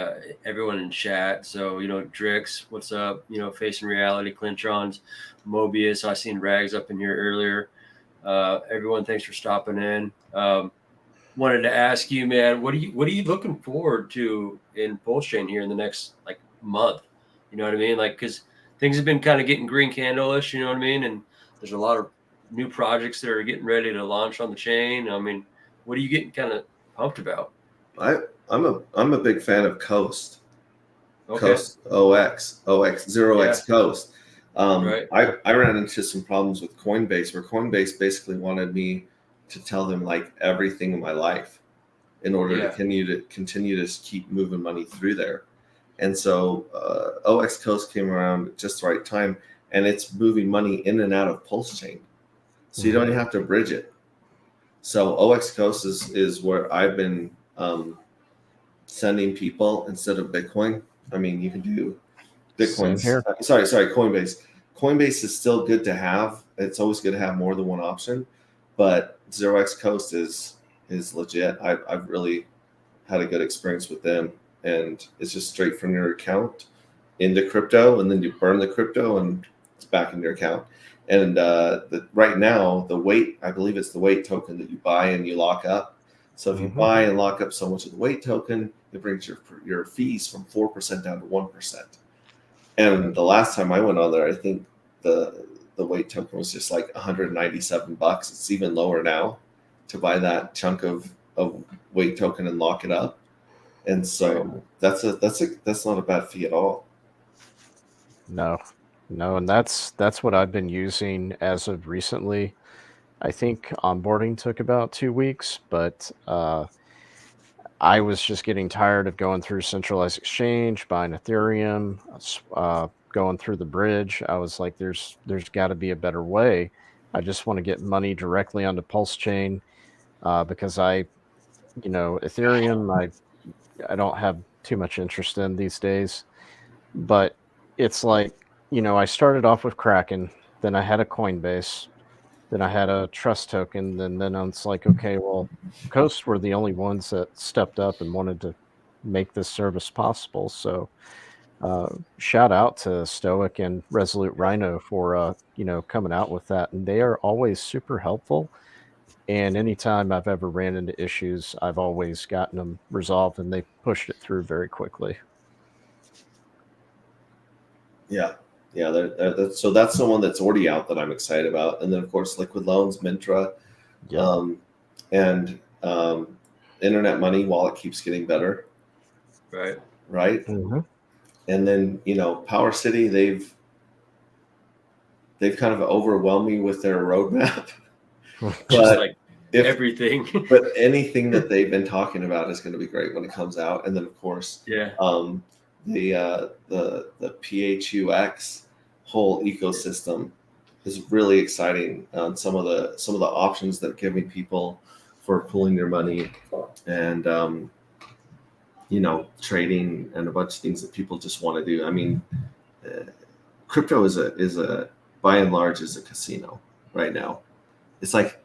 everyone in chat. So Drix, what's up? Facing Reality, Clintrons, Mobius. I seen Rags up in here earlier. Everyone, thanks for stopping in. Wanted to ask you, man, what are you looking forward to in Pulse Chain here in the next like month? You know what I mean? Like, because things have been kind of getting green candle-ish, you know what I mean? And there's a lot of new projects that are getting ready to launch on the chain. I mean, what are you getting kind of pumped about? I'm a big fan of Coast. Okay. Coast OX 0x Yeah. Coast. Right. I ran into some problems with Coinbase where Coinbase basically wanted me to tell them like everything in my life in order to Yeah. continue to keep moving money through there. And so OX Coast came around at just the right time, and it's moving money in and out of Pulse Chain, so you don't even have to bridge it. So OX Coast is where I've been sending people instead of Bitcoin. I mean, you can do same Bitcoin's here. sorry, Coinbase. Coinbase is still good to have. It's always good to have more than one option, but 0x Coast is legit. I've really had a good experience with them, and it's just straight from your account into crypto, and then you burn the crypto and it's back in your account. And right now, the weight, I believe it's the weight token that you buy and you lock up. So if you Mhm. buy and lock up so much of the weight token, it brings your fees from 4% down to 1%. And the last time I went on there, I think the weight token was just like $197. It's even lower now to buy that chunk of weight token and lock it up. And Right. so that's not a bad fee at all. No, no, and that's what I've been using as of recently. I think onboarding took about 2 weeks, but I was just getting tired of going through centralized exchange, buying Ethereum, going through the bridge. I was like, there's got to be a better way. I just want to get money directly onto Pulse Chain because Ethereum, I don't have too much interest in these days. But it's like, I started off with Kraken, then I had a Coinbase, then I had a trust token, then it's like, okay, well, Coast were the only ones that stepped up and wanted to make this service possible. So shout out to Stoic and Resolute Rhino for coming out with that. And they are always super helpful. And anytime I've ever ran into issues, I've always gotten them resolved and they pushed it through very quickly. Yeah, Yeah, so that's the one that's already out that I'm excited about. And then of course Liquid Loans, Mintra, Yeah. and Internet Money Wallet keeps getting better, Right. right? Mm-hmm. And then Power City, they've kind of overwhelmed me with their roadmap. Just But like if everything. but anything that they've been talking about is going to be great when it comes out. And then of course, Yeah. the PHUX whole ecosystem is really exciting. Some of the options that are giving people for pooling your money and trading and a bunch of things that people just want to do. I mean, crypto is a by and large is a casino right now. It's like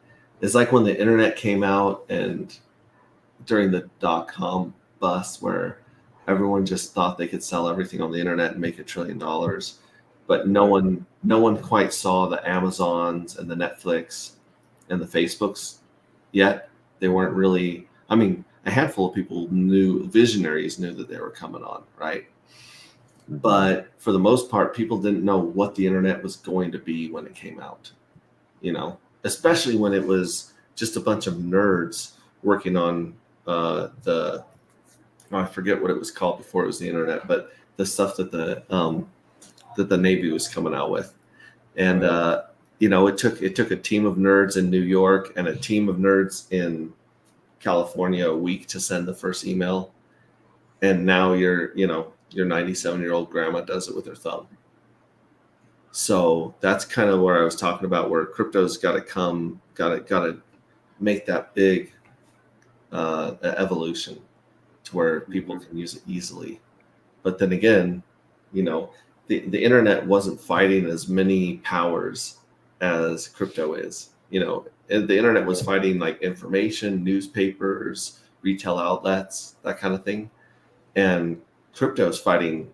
when the internet came out and during the .com bust where everyone just thought they could sell everything on the internet and make $1 trillion, but no one quite saw the Amazons and the Netflix and the Facebooks yet. They weren't really. I mean, a handful of people visionaries knew that they were coming on, right? But for the most part, people didn't know what the internet was going to be when it came out, especially when it was just a bunch of nerds working on I forget what it was called before it was the internet, but the stuff that the Navy was coming out with. And it took a team of nerds in New York and a team of nerds in California a week to send the first email. And now your 97-year-old grandma does it with her thumb. So that's kind of where I was talking about, where crypto's got to make that big evolution to where people can use it easily. But then again, the internet wasn't fighting as many powers as crypto is. And the internet was fighting like information, newspapers, retail outlets, that kind of thing. And crypto is fighting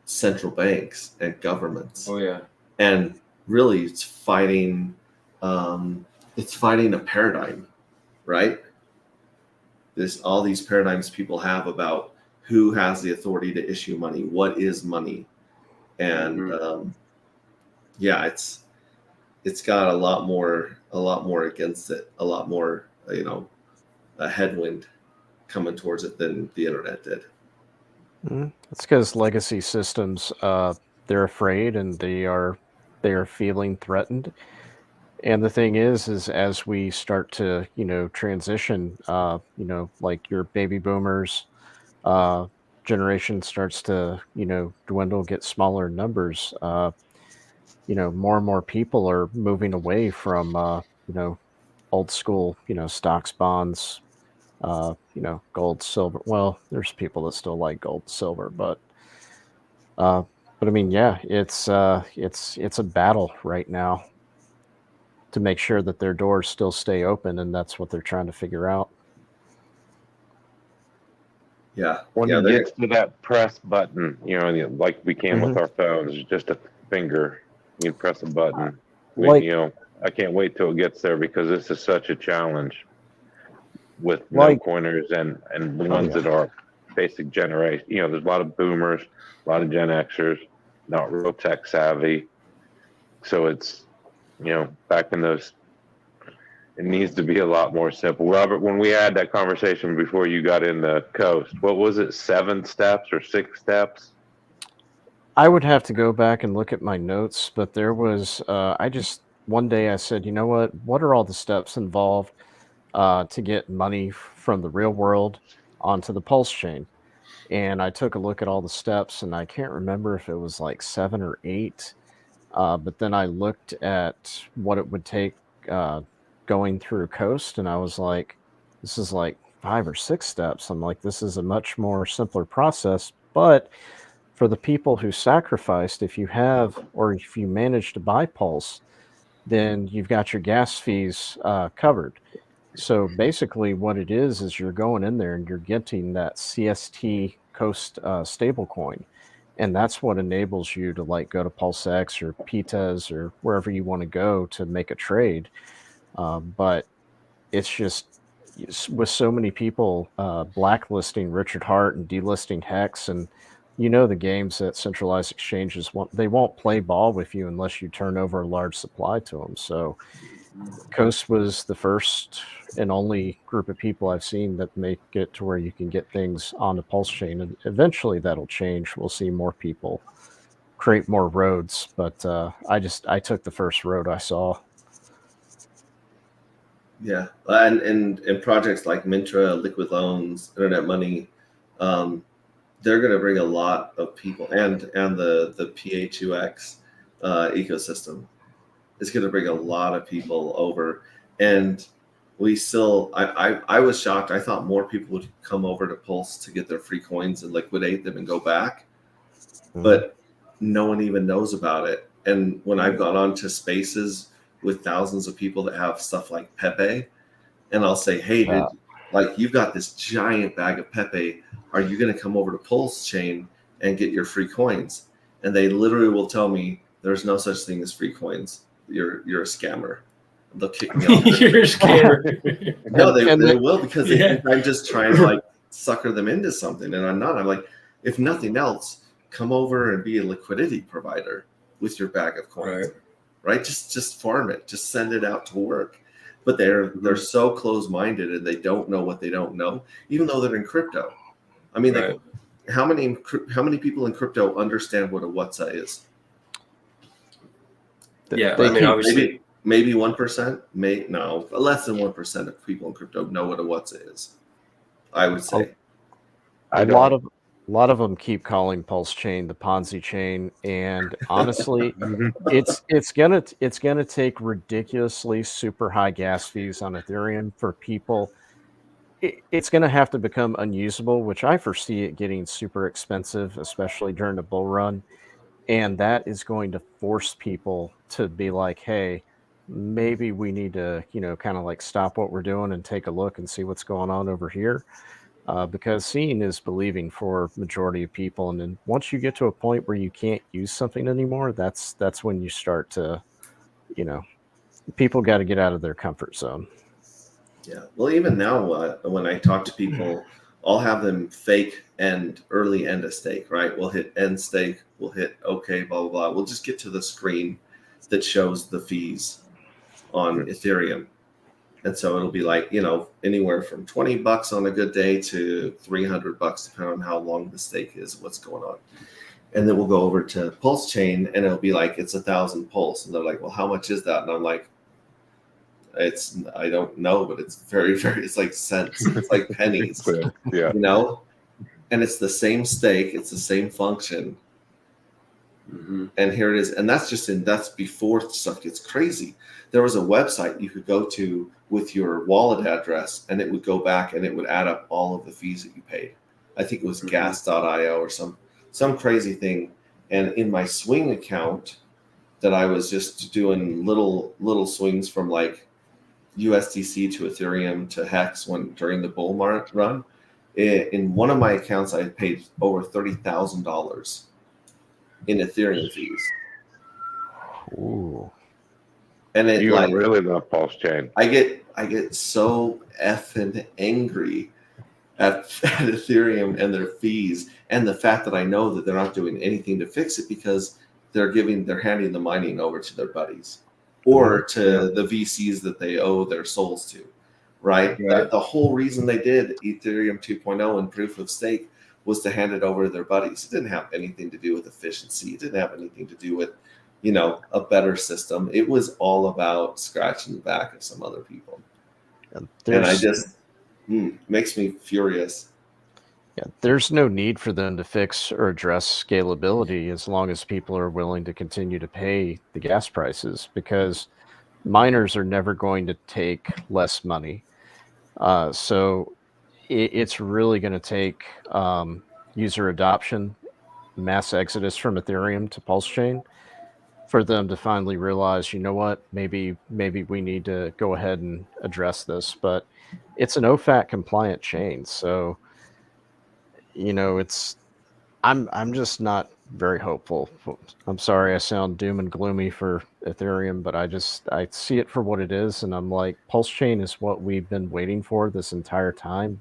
central banks and governments. Oh yeah. And really it's fighting a paradigm, right? There's all these paradigms people have about who has the authority to issue money, what is money. And it's got a lot more against it, a lot more, a headwind coming towards it than the internet did. It's because legacy systems, they're afraid and they are feeling threatened. And the thing is as we start to, transition, like your baby boomers, generation starts to, dwindle, get smaller in numbers, more and more people are moving away from, old school, stocks, bonds, gold, silver. Well, there's people that still like gold, silver, but I mean, yeah, it's a battle right now to make sure that their doors still stay open, and that's what they're trying to figure out. Yeah. When yeah, it gets to that press button, like we can with our phones, just a finger, you press a button. I can't wait till it gets there because this is such a challenge with no coiners and the ones that are basic generation. There's a lot of boomers, a lot of Gen Xers, not real tech savvy. So it's, back in those, it needs to be a lot more simple. Robert, when we had that conversation before you got in the coast, what was it, 7 steps or 6 steps? I would have to go back and look at my notes, but there was, one day I said, you know what are all the steps involved to get money from the real world onto the Pulse chain? And I took a look at all the steps, and I can't remember if it was like 7 or 8. But then I looked at what it would take going through Coast, and I was like, this is like 5 or 6 steps. I'm like, this is a much more simpler process. But for the people who sacrificed, if you manage to buy Pulse, then you've got your gas fees covered. So basically what it is you're going in there and you're getting that CST Coast stablecoin. And that's what enables you to like go to PulseX or PTES or wherever you want to go to make a trade. But it's just with so many people blacklisting Richard Hart and delisting Hex and you know, the games that centralized exchanges want, they won't play ball with you unless you turn over a large supply to them. So Coast was the first and only group of people I've seen that make it to where you can get things on the pulse chain, and eventually that'll change. We'll see more people create more roads, but I took the first road I saw. Yeah, and projects like Mintra, Liquid Loans, Internet Money, they're going to bring a lot of people, and the PHUX ecosystem is going to bring a lot of people over. And we still, I was shocked. I thought more people would come over to Pulse to get their free coins and liquidate them and go back, but no one even knows about it. And when I've gone on to spaces with thousands of people that have stuff like Pepe, and I'll say, hey, dude, like, you've got this giant bag of Pepe. Are you going to come over to Pulse Chain and get your free coins? And they literally will tell me there's no such thing as free coins. You're a scammer. They'll kick me off. You're a scammer. No, they will, because they think I'm just trying to like sucker them into something, and I'm not. I'm like, if nothing else, come over and be a liquidity provider with your bag of coins, right? Just farm it, just send it out to work. But they're so close-minded, and they don't know what they don't know, even though they're in crypto. I mean, how many people in crypto understand what a WhatsApp is? Yeah, I mean, obviously, maybe 1%. No, less than 1% of people in crypto know what a WhatsApp is, I would say. A lot of them keep calling Pulse Chain the Ponzi chain, and honestly, it's gonna take ridiculously super high gas fees on Ethereum for people. It's gonna have to become unusable, which I foresee it getting super expensive, especially during the bull run, and that is going to force people to be like, hey, maybe we need to, kind of like stop what we're doing and take a look and see what's going on over here. Because seeing is believing for majority of people, and then once you get to a point where you can't use something anymore, that's when you start to, people got to get out of their comfort zone. Yeah. Well, even now, when I talk to people, I'll have them fake and early end a stake, right? We'll hit end stake, we'll hit okay, blah blah blah. We'll just get to the screen that shows the fees on Ethereum. And so it'll be like, anywhere from $20 on a good day to $300, depending on how long the stake is, what's going on. And then we'll go over to Pulse Chain, and it'll be like, it's 1,000 Pulse. And they're like, well, how much is that? And I'm like, I don't know, but it's very, very, it's like cents. It's like pennies, yeah. And it's the same stake. It's the same function. Mm-hmm. And here it is. And that's before stuff gets crazy. There was a website you could go to with your wallet address, and it would go back and it would add up all of the fees that you paid. I think it was gas.io or some crazy thing. And in my swing account that I was just doing little swings from like USDC to Ethereum to Hex during the bull market run, in one of my accounts, I had paid over $30,000 in Ethereum fees. Ooh. And it You really love Pulse Chain. I get so effing angry at Ethereum and their fees, and the fact that I know that they're not doing anything to fix it, because they're handing the mining over to their buddies or to the VCs that they owe their souls to, right? The whole reason they did Ethereum 2.0 and proof of stake was to hand it over to their buddies. It didn't have anything to do with efficiency. It didn't have anything to do with, a better system. It was all about scratching the back of some other people. And I just, makes me furious. Yeah, there's no need for them to fix or address scalability as long as people are willing to continue to pay the gas prices, because miners are never going to take less money. So it's really going to take user adoption, mass exodus from Ethereum to Pulse Chain for them to finally realize, what, maybe we need to go ahead and address this. But it's an OFAC compliant chain, so I'm just not very hopeful. I'm sorry I sound doom and gloomy for Ethereum, but I see it for what it is, and I'm like, Pulse Chain is what we've been waiting for this entire time.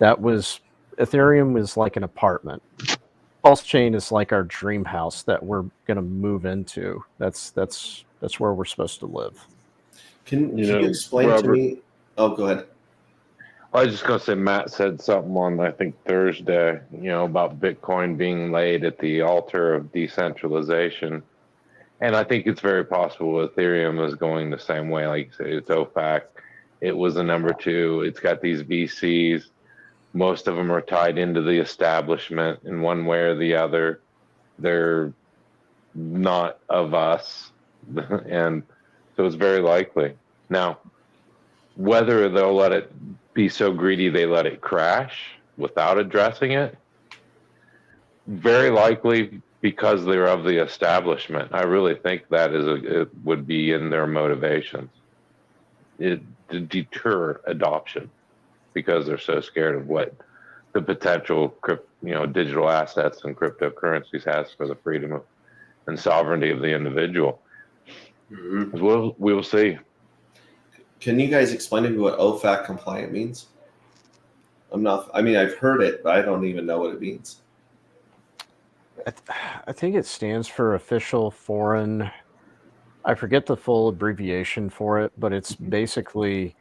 Ethereum is like an apartment. Pulse chain is like our dream house that we're going to move into. That's where we're supposed to live. Can You you know, explain to Robert, me? Oh, go ahead. I was just going to say, Matt said something on, I think, Thursday, about Bitcoin being laid at the altar of decentralization. And I think it's very possible Ethereum is going the same way. Like you say, it's OFAC. It was the number two. It's got these VCs. Most of them are tied into the establishment in one way or the other. They're not of us. And so it's very likely. Now, whether they'll let it be so greedy they let it crash without addressing it, very likely because they're of the establishment. I really think that it would be in their motivations. To deter adoption because they're so scared of what the potential digital assets and cryptocurrencies has for the freedom and sovereignty of the individual. Mm-hmm. We'll see. Can you guys explain to me what OFAC compliant means? I've heard it, but I don't even know what it means. I think it stands for official foreign. I forget the full abbreviation for it, but it's basically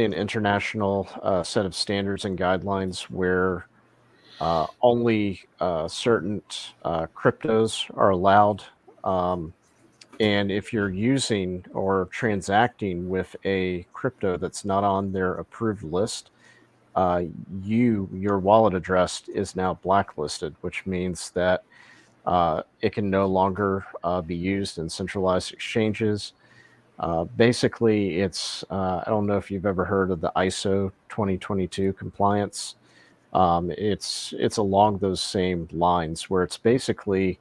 an international set of standards and guidelines where only certain cryptos are allowed. And if you're using or transacting with a crypto that's not on their approved list, your wallet address is now blacklisted, which means that it can no longer be used in centralized exchanges. Basically, it's I don't know if you've ever heard of the ISO 2022 compliance. It's along those same lines where it's basically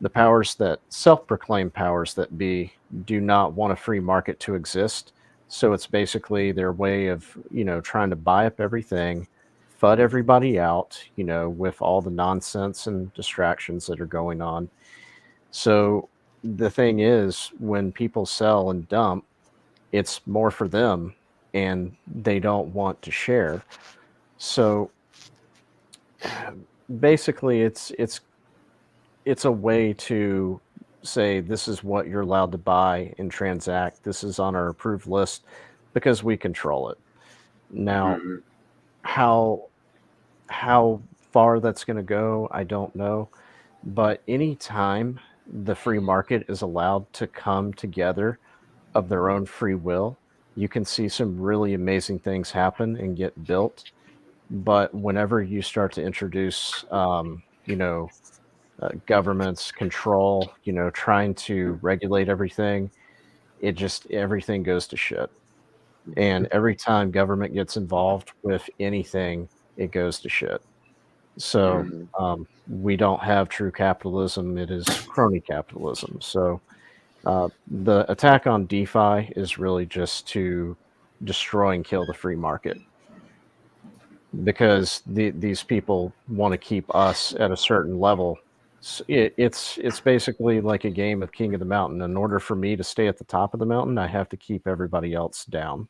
the powers that self-proclaimed powers that be do not want a free market to exist. So it's basically their way of, trying to buy up everything, FUD everybody out, with all the nonsense and distractions that are going on. So the thing is, when people sell and dump, it's more for them and they don't want to share. So basically it's a way to say this is what you're allowed to buy and transact. This is on our approved list because we control it. Now, Mm-hmm. how far that's going to go, I don't know. But anytime the free market is allowed to come together of their own free will, you can see some really amazing things happen and get built. But whenever you start to introduce, governments control, trying to regulate everything, everything goes to shit. And every time government gets involved with anything, it goes to shit. So we don't have true capitalism. It is crony capitalism. So the attack on DeFi is really just to destroy and kill the free market because these people want to keep us at a certain level. It's basically like a game of King of the Mountain. In order for me to stay at the top of the mountain, I have to keep everybody else down.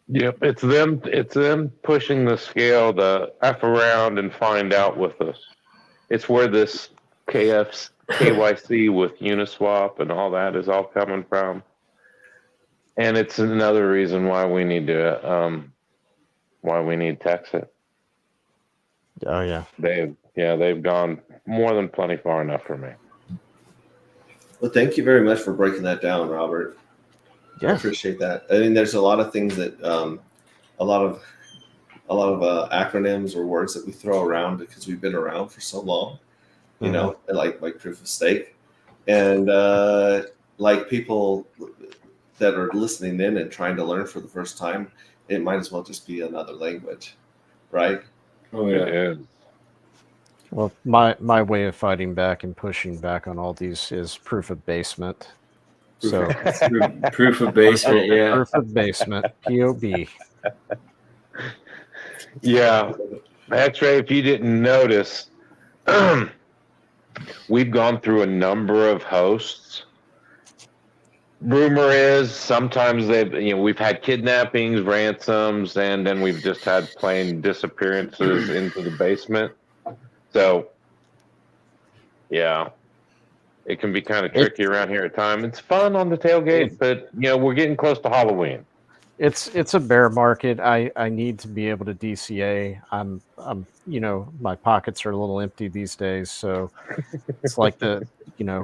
Yep, it's them pushing the scale to F around and find out with us. It's where this KYC with Uniswap and all that is all coming from. And it's another reason why we need to TEXAN. Oh yeah. They've gone more than plenty far enough for me. Well, thank you very much for breaking that down, Robert. Yeah. I appreciate that. I mean, there's a lot of things that a lot of acronyms or words that we throw around because we've been around for so long, like proof of stake, and like people that are listening in and trying to learn for the first time, it might as well just be another language, right? Oh yeah. It is. Well, my way of fighting back and pushing back on all these is proof of basement. So Proof of basement, yeah. proof of basement, POB. Yeah, X-Ray, if you didn't notice, we've gone through a number of hosts Rumor is sometimes we've had kidnappings, ransoms, and then we've just had plain disappearances into the basement. So, yeah, it can be kind of tricky around here at times. It's fun on the tailgate, but we're getting close to Halloween. It's a bear market. I need to be able to DCA. I'm my pockets are a little empty these days, so it's like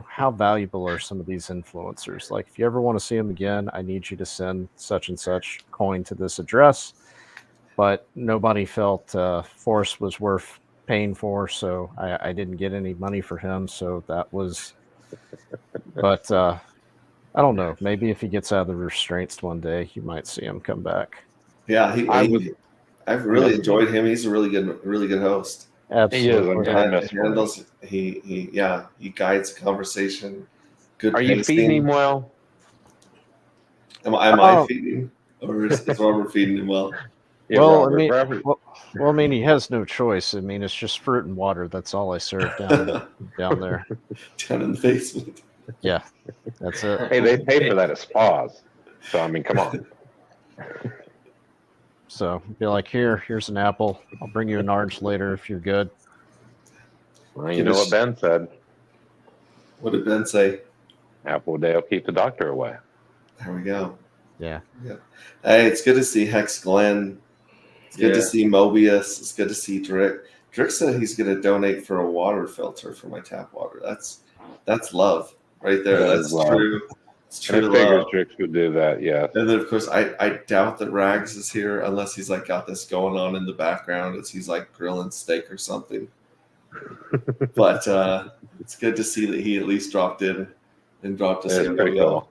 how valuable are some of these influencers? Like, if you ever want to see them again, I need you to send such and such coin to this address. But nobody felt Forrest was worth paying for, so I didn't get any money for him. So that was, but I don't know. Maybe if he gets out of the restraints one day, you might see him come back. Yeah, I've really enjoyed him. He's a really good host. Absolutely. He guides the conversation. Good. Are you feeding him well? Am I feeding him, or is Robert feeding him well? Yeah, Robert. I mean, he has no choice. I mean, it's just fruit and water. That's all I serve down there, down in the basement. Yeah, that's it. Hey, they pay for that at spas. So I mean, come on. So be like, here's an apple. I'll bring you an orange later if you're good. Well, you know what Ben said. What did Ben say? Apple a day will keep the doctor away. There we go. Yeah. Hey, it's good to see Hex Glenn. It's good to see Mobius. It's good to see Drick. Drick said he's going to donate for a water filter for my tap water. That's love right there. That's true. It's true. I figured Drick would do that. Yeah. And then of course I doubt that Rags is here unless he's like got this going on in the background as he's like grilling steak or something. But it's good to see that he at least dropped in and dropped us in. Cool.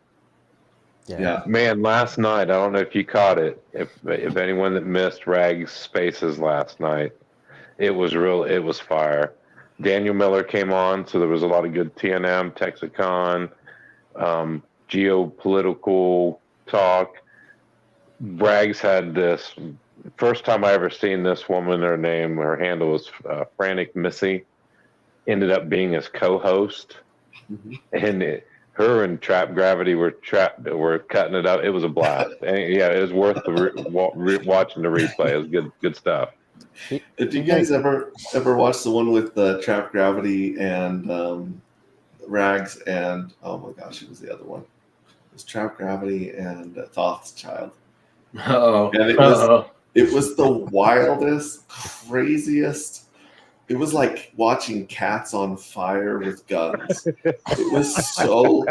Yeah, man. Last night, I don't know if you caught it. If anyone that missed Rag's Spaces last night, it was fire. Daniel Miller came on, so there was a lot of good TNM, TEXAN, geopolitical talk. Rags had this first time I ever seen this woman. Her handle was Frantic Missy. Ended up being his co-host, and her and Trap Gravity were cutting it up. It was a blast. And it was worth watching the replay. It was good stuff. Did you guys ever watch the one with Trap Gravity and Rags and oh my gosh, it was the other one? It was Trap Gravity and Thoth's Child. It was the wildest, craziest. It was like watching cats on fire with guns. It was so.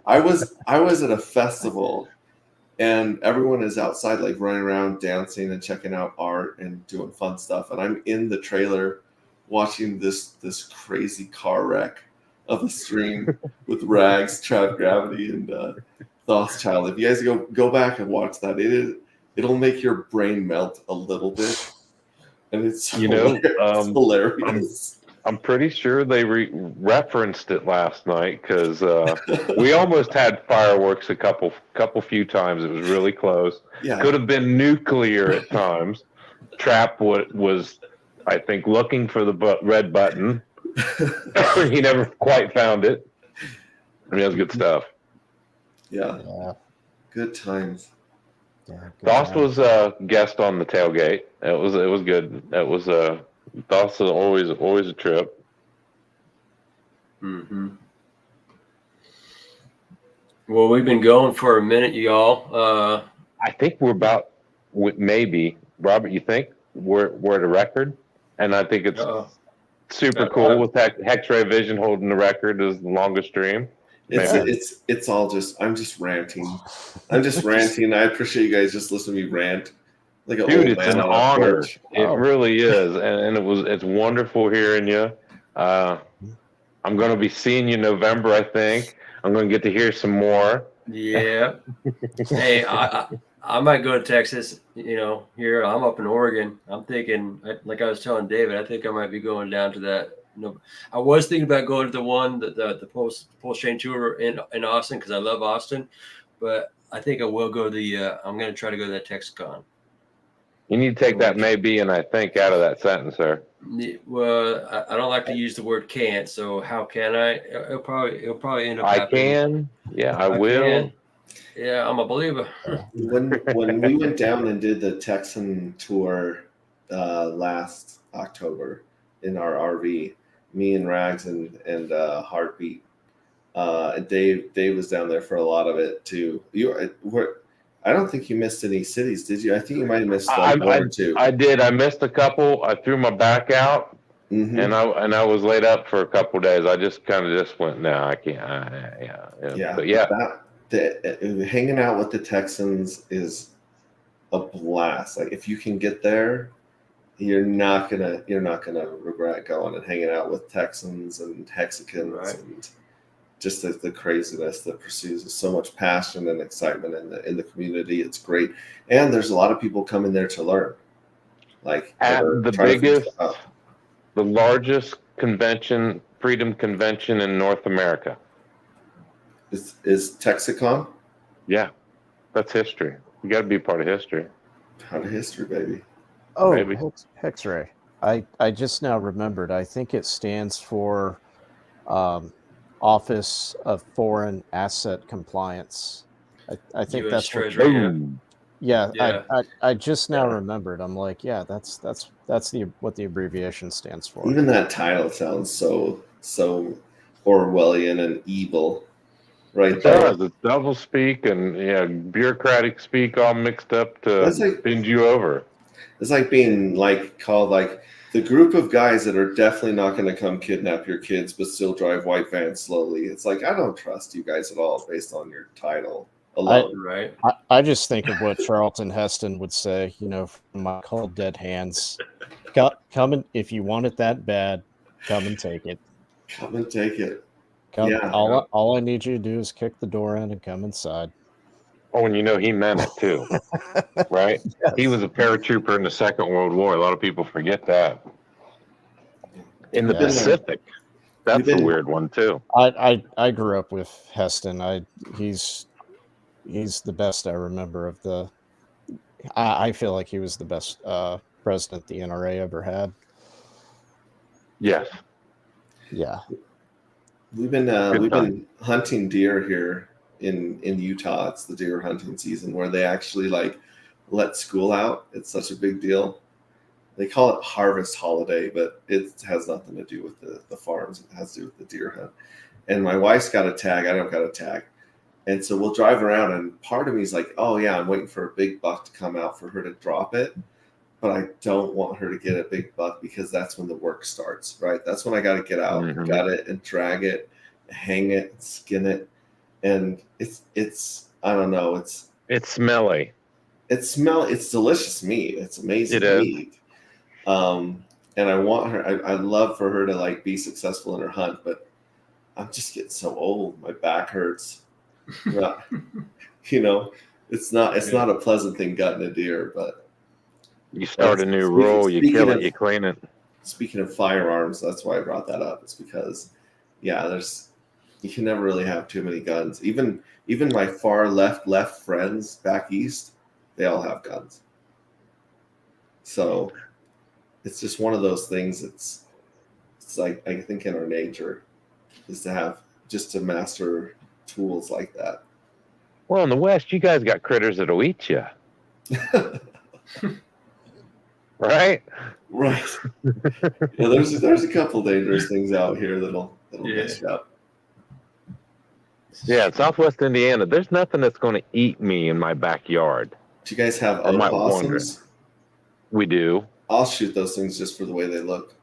I was at a festival, and everyone is outside, like running around, dancing and checking out art and doing fun stuff. And I'm in the trailer, watching this crazy car wreck of a stream with Rags, Trap Gravity, and Thoth's Child. If you guys go back and watch that, it'll make your brain melt a little bit. And it's hilarious. I'm pretty sure they referenced it last night because we almost had fireworks a couple few times. It was really close. Yeah. Could have been nuclear at times. Trap was, I think, looking for the red button. He never quite found it. I mean, that was good stuff. Yeah. Good times. Yeah, Doss was a guest on the tailgate. It was good. That was Doss is always a trip. Mm-hmm. Well, we've been going for a minute, y'all. I think we're about maybe Robert. You think we're at a record? And I think it's super cool with HEXrayVision holding the record as the longest stream. It's all just I'm just ranting. I appreciate you guys just listening to me rant. Like dude, it's an honor. It really is, and it's wonderful hearing you. I'm going to be seeing you in November. I think I'm going to get to hear some more. Yeah. Hey, I might go to Texas. Here I'm up in Oregon. I'm thinking, like I was telling David, I think I might be going down to that. I was thinking about going to the one the post chain tour in Austin because I love Austin, but I think I will go to I'm going to try to go to that TexAN. You need to take that maybe and I think out of that sentence, sir. Well, I don't like to use the word can't, so how can I? It'll probably end up. I can. Yeah, I will. Yeah, I'm a believer. When we went down and did the Texan tour last October in our RV, me and Rags and Heartbeat, and Dave was down there for a lot of it too. I don't think you missed any cities, did you? I think you might have missed like one or two. I did. I missed a couple. I threw my back out, Mhm. and I was laid up for a couple days. I just kind of just went, no, I can't. Yeah, But yeah, hanging out with the Texans is a blast. Like if you can get there, you're not gonna regret going and hanging out with Texans and Hexicans Right. and just the craziness that pursues so much passion and excitement in the community. It's great, and there's a lot of people coming there to learn. Like at they're the trying to figure biggest, stuff out. the largest convention, freedom convention in North America. Is Texicon Yeah, that's history. You got to be part of history. out of history, baby? Oh, Maybe. HEXray. I just now remembered. I think it stands for Office of Foreign Asset Compliance. I think US that's what. Treasury. Yeah. Boom. Yeah, Yeah. I just now Yeah. remembered. I'm like, yeah, that's the what the abbreviation stands for. Even that title sounds so Orwellian and evil, right It there. does. It's double speak and bureaucratic speak all mixed up to That's like- bend you over. It's like being called the group of guys that are definitely not going to come kidnap your kids, but still drive white vans slowly. It's like I don't trust you guys at all based on your title alone. Right. I just think of what Charlton Heston would say, from my cold dead hands. Come and if you want it that bad, come and take it. Come and take it. Come, Yeah. all I need you to do is kick the door in and come inside. Oh, and he meant it too, right? Yes. He was a paratrooper in the Second World War. A lot of people forget that. In the Yeah. Pacific, that's We've a been- weird one too. I grew up with Heston. He's the best I remember of the. I feel like he was the best president the NRA ever had. Yes. Yeah. We've been Good time. been hunting deer here in Utah. It's the deer hunting season where they actually let school out. It's such a big deal. They call it harvest holiday, but it has nothing to do with the farms. It has to do with the deer hunt. And my wife's got a tag. I don't got a tag. And so we'll drive around, and part of me is like, oh, yeah, I'm waiting for a big buck to come out for her to drop it. But I don't want her to get a big buck because that's when the work starts, right? That's when I got to get out, Mhm. got it, and drag it, hang it, skin it. And it's I don't know. It's smelly. it's delicious meat. It's amazing It is. meat. And I want her. I love for her to be successful in her hunt, but I'm just getting so old. My back hurts. Yeah. It's not a pleasant thing gutting a deer, but You start a new Speaking- rule, you speaking kill of- it, you clean it. speaking of firearms, that's why I brought that up. It's because, you can never really have too many guns. Even my far left friends back east, they all have guns. So it's just one of those things. It's like I think in our nature is to master tools like that. Well, in the West, you guys got critters that'll eat you, right? Right. Yeah, there's a couple dangerous things out here that'll mess you up. Yeah, in Southwest Indiana, there's nothing that's going to eat me in my backyard. Do you guys have I might opossums? We do. I'll shoot those things just for the way they look.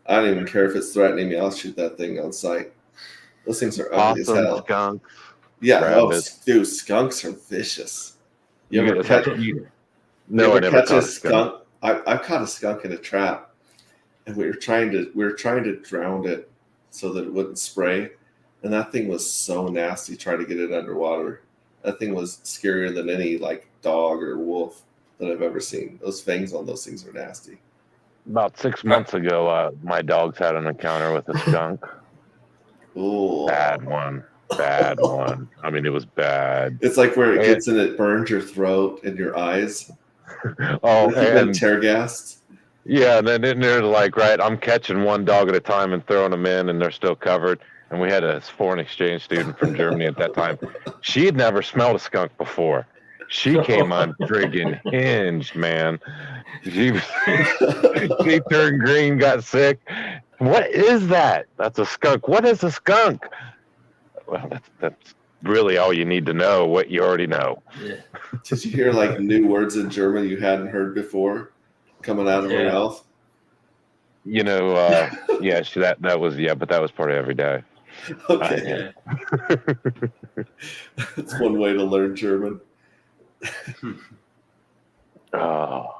I don't even care if it's threatening me. I'll shoot that thing on sight. Those things are ugly as Possum, hell. skunk. Yeah, rabbits. dude, skunks are vicious. You You ever gotta catch touch- you you- No, I ever never catch caught a a skunk. skunk? I caught a skunk in a trap, and we were trying to drown it so that it wouldn't spray, and that thing was so nasty. Trying to get it underwater, that thing was scarier than any dog or wolf that I've ever seen. Those fangs on those things are nasty. About 6 months ago, my dogs had an encounter with a skunk. Ooh. Bad one. Bad one. I mean, it was bad. It's like where it gets and it burns your throat and your eyes. Oh, You've been and tear gassed. yeah, and then they're like, right, I'm catching one dog at a time and throwing them in, and they're still covered. and we had a foreign exchange student from Germany at that time. She had never smelled a skunk before. She came on friggin' hinged, man. She she turned green, got sick. What is that? That's a skunk. What is a skunk? Well, that's really all you need to know. What you already know. Yeah. Did you hear like new words in German you hadn't heard before coming out of her Yeah. mouth? You know, yeah, that was but that was part of every day. Okay, Yeah. that's one way to learn German. Oh,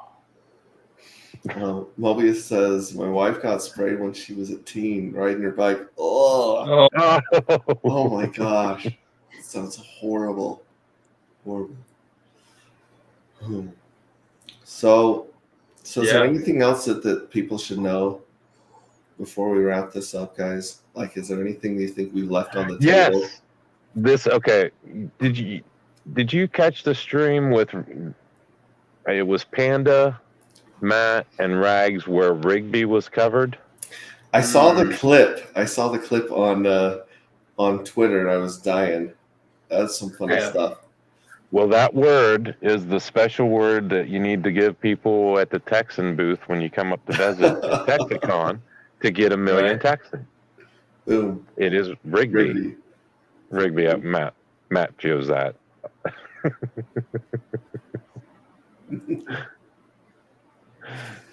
Mobius says, my wife got sprayed when she was a teen riding her bike. Oh, Oh my gosh. That sounds horrible. Horrible. So is there Yeah. anything else that people should know before we wrap this up, guys? Like, is there anything you think we left on the table? yes. Okay. Did you catch the stream with? It was Panda, Matt, and Rags where Rigby was covered. I saw the clip. I saw the clip on Twitter, and I was dying. That's some funny stuff. Well, that word is the special word that you need to give people at the Texan booth when you come up to visit TexaCon to get $1 million Texan. Boom. It is Rigby. Rigby. Matt chose that.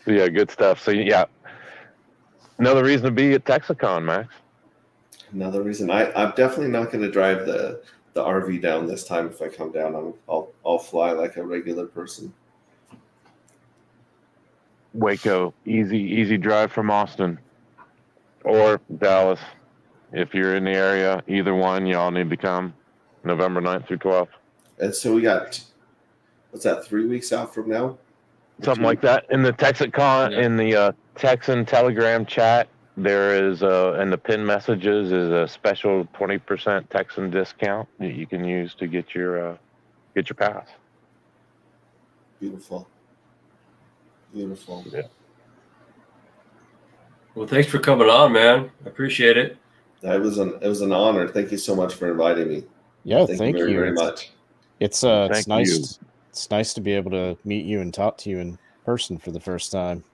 So yeah, good stuff. So yeah, another reason to be at TexaCon, Max. Another reason. I'm definitely not going to drive the RV down this time. If I come down, I'll fly like a regular person. Waco, easy drive from Austin or Dallas. If you're in the area, either one, y'all need to come November 9th through 12th. And so we got, what's that, 3 weeks out from now? Something like that. In the TexaCon, in the Texan Telegram chat, there is, in the pin messages, is a special 20% Texan discount that you can use to get your pass. Beautiful. Beautiful. Yeah. well, thanks for coming on, man. I appreciate it. It was an honor. Thank you so much for inviting me. Yeah, Thank you very much. It's Thank nice. you. It's nice to be able to meet you and talk to you in person for the first time.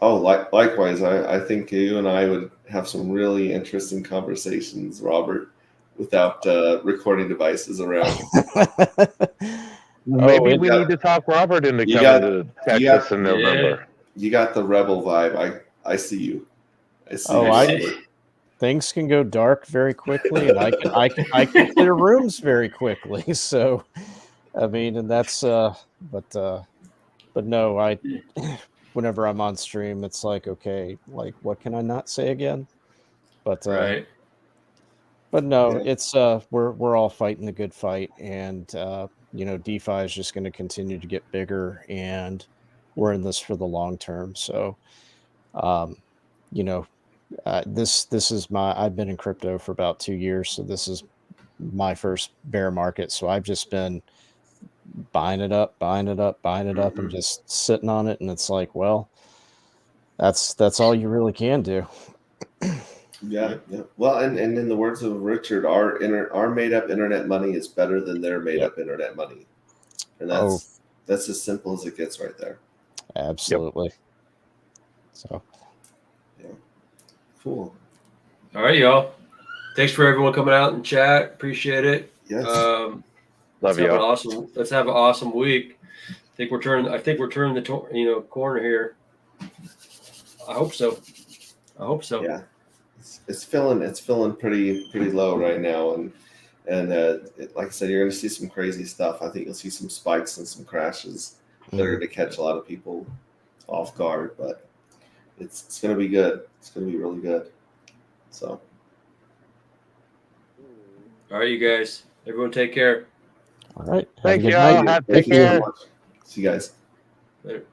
Oh, likewise. I think you and I would have some really interesting conversations, Robert, without recording devices around. Maybe we need to talk Robert into coming to Texas in November. You got the rebel vibe. I see you. I see you, Robert. Things can go dark very quickly, and I can clear rooms very quickly. So, I mean, and that's but no, whenever I'm on stream, it's like, okay, like what can I not say again? But but no, it's we're all fighting the good fight, and DeFi is just going to continue to get bigger, and we're in this for the long term. So, this is I've been in crypto for about 2 years, so this is my first bear market. So I've just been buying it up, and just sitting on it. And it's like, well, that's all you really can do. Yeah. Well, and in the words of Richard, our made up internet money is better than their made up internet money, and that's as simple as it gets right there. Absolutely. Yep. So. Yeah. Cool. All right, y'all. Thanks for everyone coming out and chat. Appreciate it. Yes. Love you. Let's have an awesome week. I think we're turning the corner here. I hope so. Yeah. It's feeling pretty low right now, and like I said, you're going to see some crazy stuff. I think you'll see some spikes and some crashes that are going to catch a lot of people off guard, but it's going to be good. It's going to be really good. So, all right, you guys. Everyone, take care. All right. Thank you all. Take care. See you guys. Later.